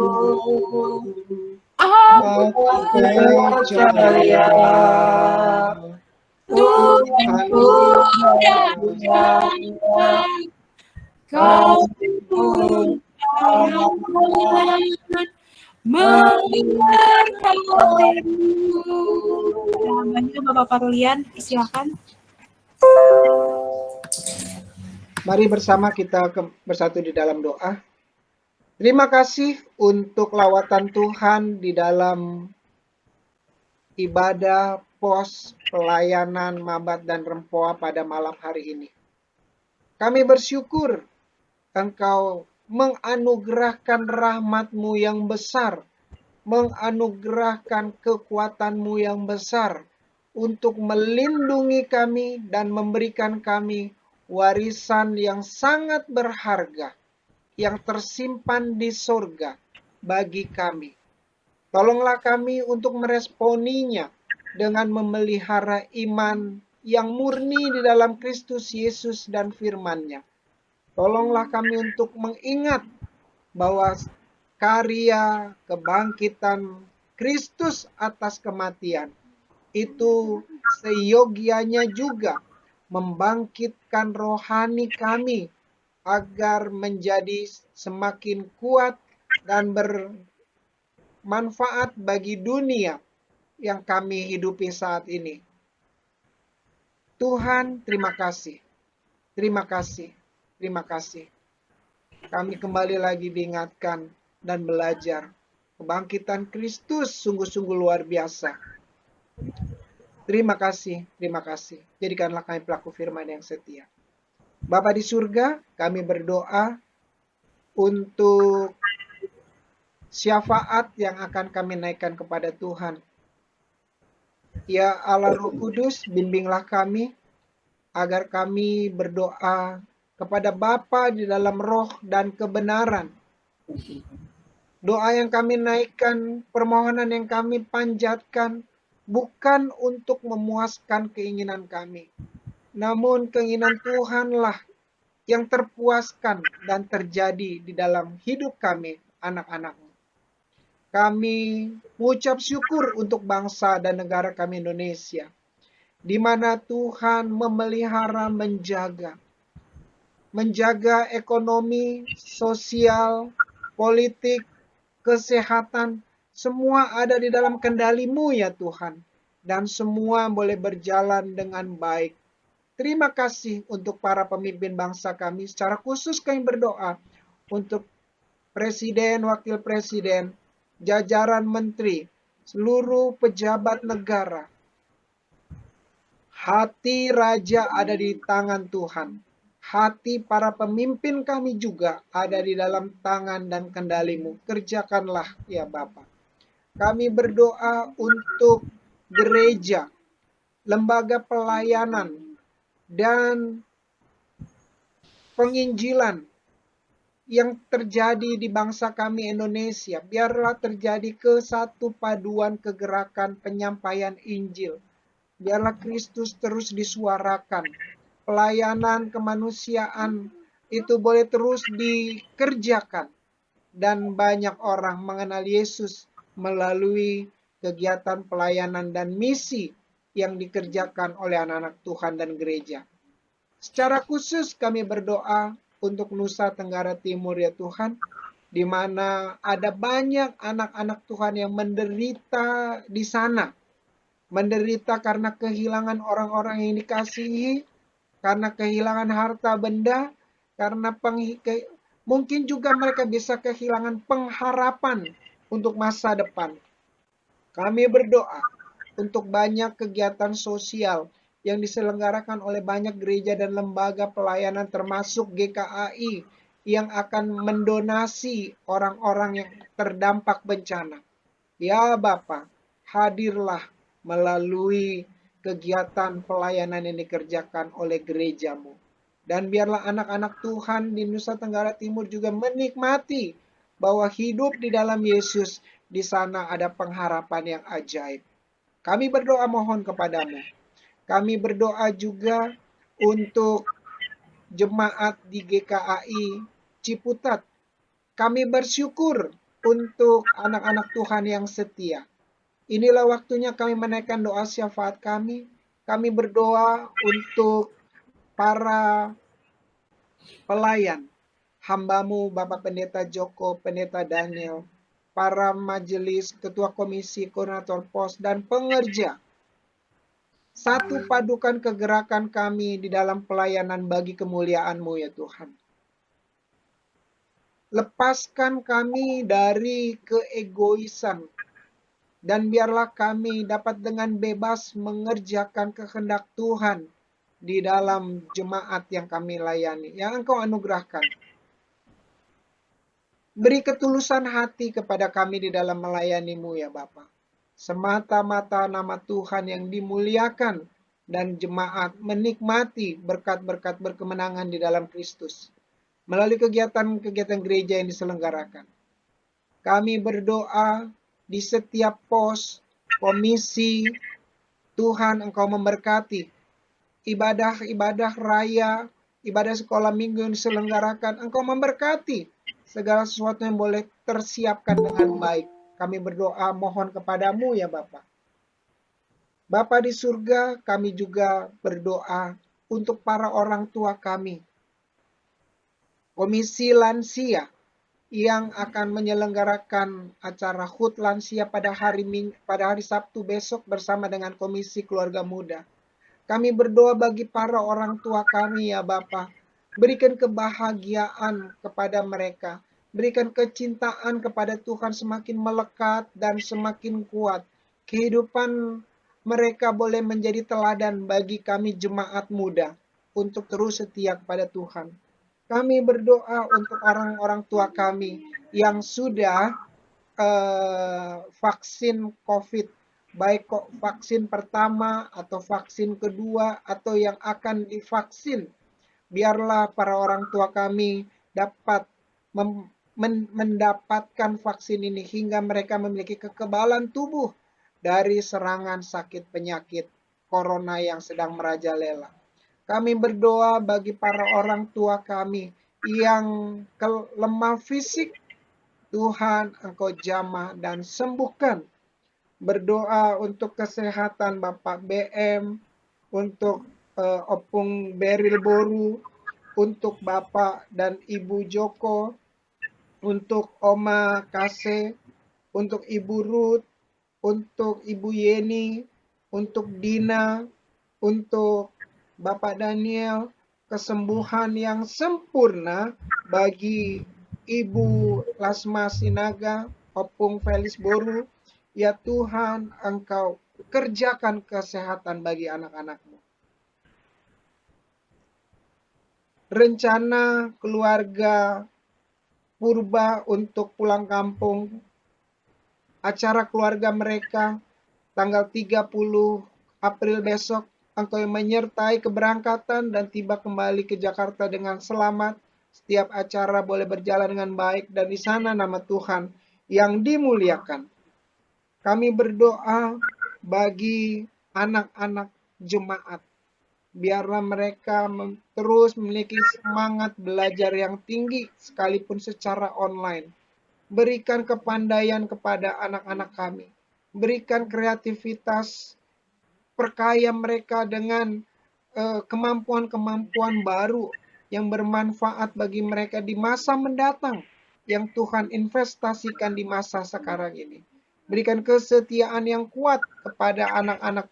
Aku percaya Tuhanku ajaib. Kau pun memberkatiku. Namanya Bapak Parulian, silakan. Mari bersama kita bersatu di dalam doa. Terima kasih untuk lawatan Tuhan di dalam ibadah pos pelayanan Mabat dan Rempoa pada malam hari ini. Kami bersyukur Engkau menganugerahkan rahmat-Mu yang besar, menganugerahkan kekuatan-Mu yang besar untuk melindungi kami dan memberikan kami warisan yang sangat berharga, yang tersimpan di sorga bagi kami. Tolonglah kami untuk meresponinya dengan memelihara iman yang murni di dalam Kristus Yesus dan firman-Nya. Tolonglah kami untuk mengingat bahwa karya kebangkitan Kristus atas kematian itu seyogianya juga membangkitkan rohani kami agar menjadi semakin kuat dan bermanfaat bagi dunia yang kami hidupi saat ini. Tuhan, terima kasih. Terima kasih. Terima kasih. Kami kembali lagi diingatkan dan belajar. Kebangkitan Kristus sungguh-sungguh luar biasa. Terima kasih, terima kasih. Jadikanlah kami pelaku firman yang setia. Bapa di surga, kami berdoa untuk syafaat yang akan kami naikkan kepada Tuhan. Ya Allah Roh Kudus, bimbinglah kami agar kami berdoa kepada Bapa di dalam roh dan kebenaran. Doa yang kami naikkan, permohonan yang kami panjatkan, bukan untuk memuaskan keinginan kami, namun keinginan Tuhanlah yang terpuaskan dan terjadi di dalam hidup kami, anak-anak-Mu. Kami mengucap syukur untuk bangsa dan negara kami Indonesia, di mana Tuhan memelihara, menjaga ekonomi, sosial, politik, kesehatan, Semua ada di dalam kendali-Mu ya Tuhan. Dan semua boleh berjalan dengan baik. Terima kasih untuk para pemimpin bangsa kami. Secara khusus kami berdoa untuk Presiden, Wakil Presiden, jajaran menteri, seluruh pejabat negara. Hati Raja ada di tangan Tuhan. Hati para pemimpin kami juga ada di dalam tangan dan kendali-Mu. Kerjakanlah ya Bapa. Kami berdoa untuk gereja, lembaga pelayanan, dan penginjilan yang terjadi di bangsa kami Indonesia. Biarlah terjadi kesatu paduan kegerakan penyampaian Injil. Biarlah Kristus terus disuarakan. Pelayanan kemanusiaan itu boleh terus dikerjakan. Dan banyak orang mengenal Yesus melalui kegiatan pelayanan dan misi yang dikerjakan oleh anak-anak Tuhan dan gereja. Secara khusus kami berdoa untuk Nusa Tenggara Timur ya Tuhan, di mana ada banyak anak-anak Tuhan yang menderita di sana. Menderita karena kehilangan orang-orang yang dikasihi, karena kehilangan harta benda, karena mungkin juga mereka bisa kehilangan pengharapan untuk masa depan. Kami berdoa untuk banyak kegiatan sosial yang diselenggarakan oleh banyak gereja dan lembaga pelayanan termasuk GKAI yang akan mendonasi orang-orang yang terdampak bencana. Ya Bapa, hadirlah melalui kegiatan pelayanan yang dikerjakan oleh gereja-Mu. Dan biarlah anak-anak Tuhan di Nusa Tenggara Timur juga menikmati bahwa hidup di dalam Yesus, di sana ada pengharapan yang ajaib. Kami berdoa mohon kepadamu. Kami berdoa juga untuk jemaat di GKAI Ciputat. Kami bersyukur untuk anak-anak Tuhan yang setia. Inilah waktunya kami menaikkan doa syafaat kami. Kami berdoa untuk para pelayan, hamba-Mu Bapak Pendeta Joko, Pendeta Daniel, para majelis, ketua komisi, koordinator pos, dan pengerja. Satu padukan kegerakan kami di dalam pelayanan bagi kemuliaan-Mu ya Tuhan. Lepaskan kami dari keegoisan, dan biarlah kami dapat dengan bebas mengerjakan kehendak Tuhan di dalam jemaat yang kami layani, yang Engkau anugerahkan. Beri ketulusan hati kepada kami di dalam melayani-Mu ya Bapa. Semata-mata nama Tuhan yang dimuliakan dan jemaat menikmati berkat-berkat berkemenangan di dalam Kristus melalui kegiatan-kegiatan gereja yang diselenggarakan. Kami berdoa di setiap pos, komisi, Tuhan Engkau memberkati. Ibadah-ibadah raya, ibadah sekolah minggu yang diselenggarakan, Engkau memberkati segala sesuatu yang boleh tersiapkan dengan baik. Kami berdoa mohon kepadamu ya Bapa. Bapa di surga, kami juga berdoa untuk para orang tua kami. Komisi Lansia yang akan menyelenggarakan acara HUT Lansia pada hari Sabtu besok bersama dengan Komisi Keluarga Muda. Kami berdoa bagi para orang tua kami ya Bapa. Berikan kebahagiaan kepada mereka. Berikan kecintaan kepada Tuhan semakin melekat dan semakin kuat. Kehidupan mereka boleh menjadi teladan bagi kami jemaat muda untuk terus setia kepada Tuhan. Kami berdoa untuk orang-orang tua kami yang sudah vaksin COVID, baik vaksin pertama atau vaksin kedua atau yang akan divaksin. Biarlah para orang tua kami dapat mendapatkan vaksin ini hingga mereka memiliki kekebalan tubuh dari serangan sakit penyakit corona yang sedang merajalela. Kami berdoa bagi para orang tua kami yang lemah fisik, Tuhan Engkau jamah dan sembuhkan. Berdoa untuk kesehatan Bapak BM, untuk Opung Beril Boru, untuk Bapak dan Ibu Joko, untuk Oma Kase, untuk Ibu Ruth, untuk Ibu Yeni, untuk Dina, untuk Bapak Daniel, kesembuhan yang sempurna bagi Ibu Lasma Sinaga, Opung Felis Boru. Ya Tuhan, Engkau kerjakan kesehatan bagi anak-anak-Mu. Rencana keluarga Purba untuk pulang kampung, acara keluarga mereka tanggal 30 April besok, Engkau yang menyertai keberangkatan dan tiba kembali ke Jakarta dengan selamat. Setiap acara boleh berjalan dengan baik dan di sana nama Tuhan yang dimuliakan. Kami berdoa bagi anak-anak jemaat. Biarlah mereka terus memiliki semangat belajar yang tinggi sekalipun secara online. Berikan kepandaian kepada anak-anak kami. Berikan kreativitas, perkaya mereka dengan kemampuan-kemampuan baru yang bermanfaat bagi mereka di masa mendatang yang Tuhan investasikan di masa sekarang ini. Berikan kesetiaan yang kuat kepada anak-anak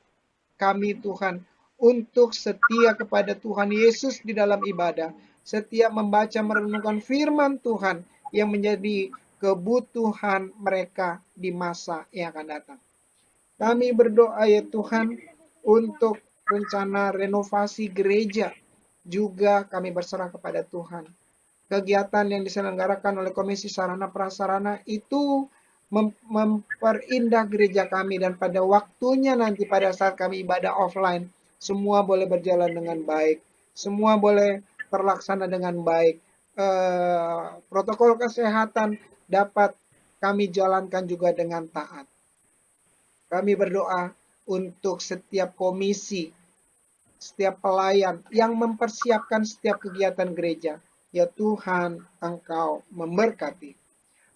kami Tuhan, untuk setia kepada Tuhan Yesus di dalam ibadah, setia membaca merenungkan firman Tuhan yang menjadi kebutuhan mereka di masa yang akan datang. Kami berdoa ya Tuhan untuk rencana renovasi gereja, juga kami berserah kepada Tuhan. Kegiatan yang diselenggarakan oleh Komisi Sarana Prasarana itu memperindah gereja kami, dan pada waktunya nanti pada saat kami ibadah offline, semua boleh berjalan dengan baik, semua boleh terlaksana dengan baik. Protokol kesehatan dapat kami jalankan juga dengan taat. Kami berdoa untuk setiap komisi, setiap pelayan yang mempersiapkan setiap kegiatan gereja. Ya Tuhan, Engkau memberkati.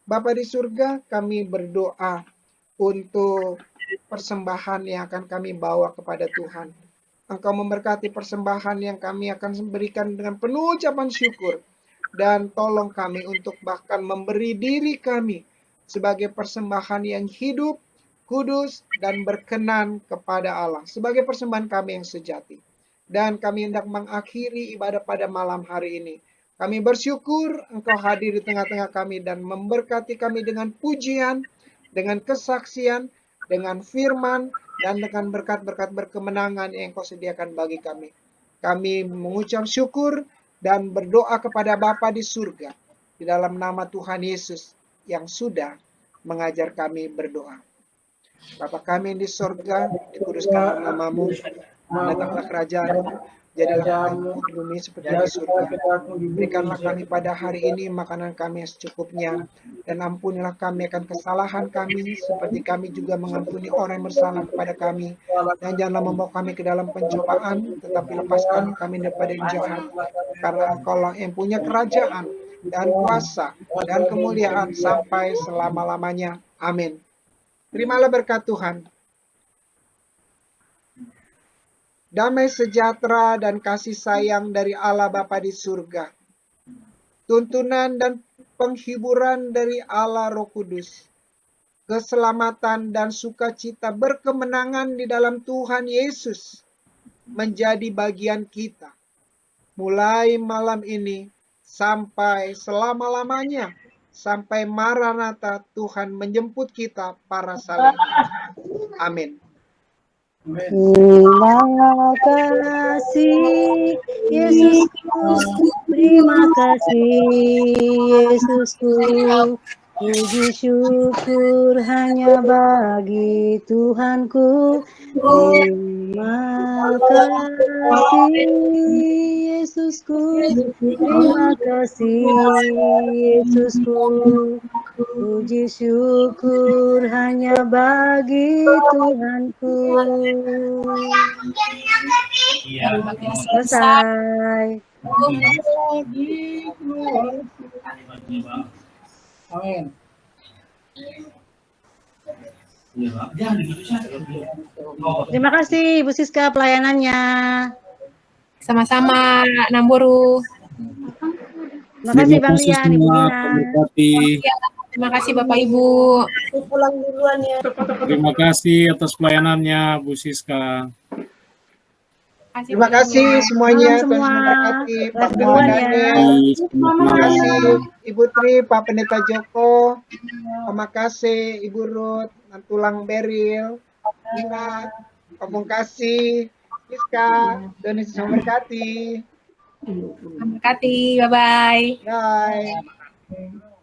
Bapa di surga, kami berdoa untuk persembahan yang akan kami bawa kepada Tuhan. Engkau memberkati persembahan yang kami akan berikan dengan penuh ucapan syukur. Dan tolong kami untuk bahkan memberi diri kami sebagai persembahan yang hidup, kudus, dan berkenan kepada Allah. Sebagai persembahan kami yang sejati. Dan kami hendak mengakhiri ibadah pada malam hari ini. Kami bersyukur Engkau hadir di tengah-tengah kami dan memberkati kami dengan pujian, dengan kesaksian, dengan firman, dan dengan berkat-berkat berkemenangan yang Engkau sediakan bagi kami. Kami mengucap syukur dan berdoa kepada Bapa di surga, di dalam nama Tuhan Yesus yang sudah mengajar kami berdoa. Bapa kami di surga, dikuduskanlah nama-Mu, datanglah kerajaan-Mu, jadilah kehendakmu di bumi seperti di surga. Berikanlah kami pada hari ini makanan kami yang secukupnya, dan ampunilah kami akan kesalahan kami, seperti kami juga mengampuni orang yang bersalah kepada kami. Dan janganlah membawa kami ke dalam pencobaan, tetapi lepaskan kami daripada yang jahat. Karena Engkaulah yang punya kerajaan, dan kuasa, dan kemuliaan sampai selama-lamanya. Amin. Terimalah berkat Tuhan. Damai sejahtera dan kasih sayang dari Allah Bapa di surga, tuntunan dan penghiburan dari Allah Roh Kudus, keselamatan dan sukacita berkemenangan di dalam Tuhan Yesus menjadi bagian kita, mulai malam ini sampai selama-lamanya, sampai Maranatha Tuhan menjemput kita para salib. Amin. Terima kasih Yesusku, terima kasih Yesusku, puji syukur hanya bagi Tuhanku. Terima kasih Yesusku, terima kasih Yesusku, puji syukur hanya bagi Tuhanku. Selesai. Amin. Terima kasih Bu Siska pelayanannya. Sama-sama, Namboru. Terima kasih Bang Lian, Ibu Gina. Terima kasih Bapak Ibu. Aku pulang duluan ya. Terima kasih atas pelayanannya Bu Siska. Terima kasih semuanya. Tuhan memberkati Pak Pendeta Daniel. Terima kasih Ibu Tri, Pak Pendeta Joko. Terima kasih Ibu Ruth, Nantulang Beril, Ina, Pak Bungkasi, Siska. Tuhan Yesus memberkati. Terima kasih. Bye-bye. Bye.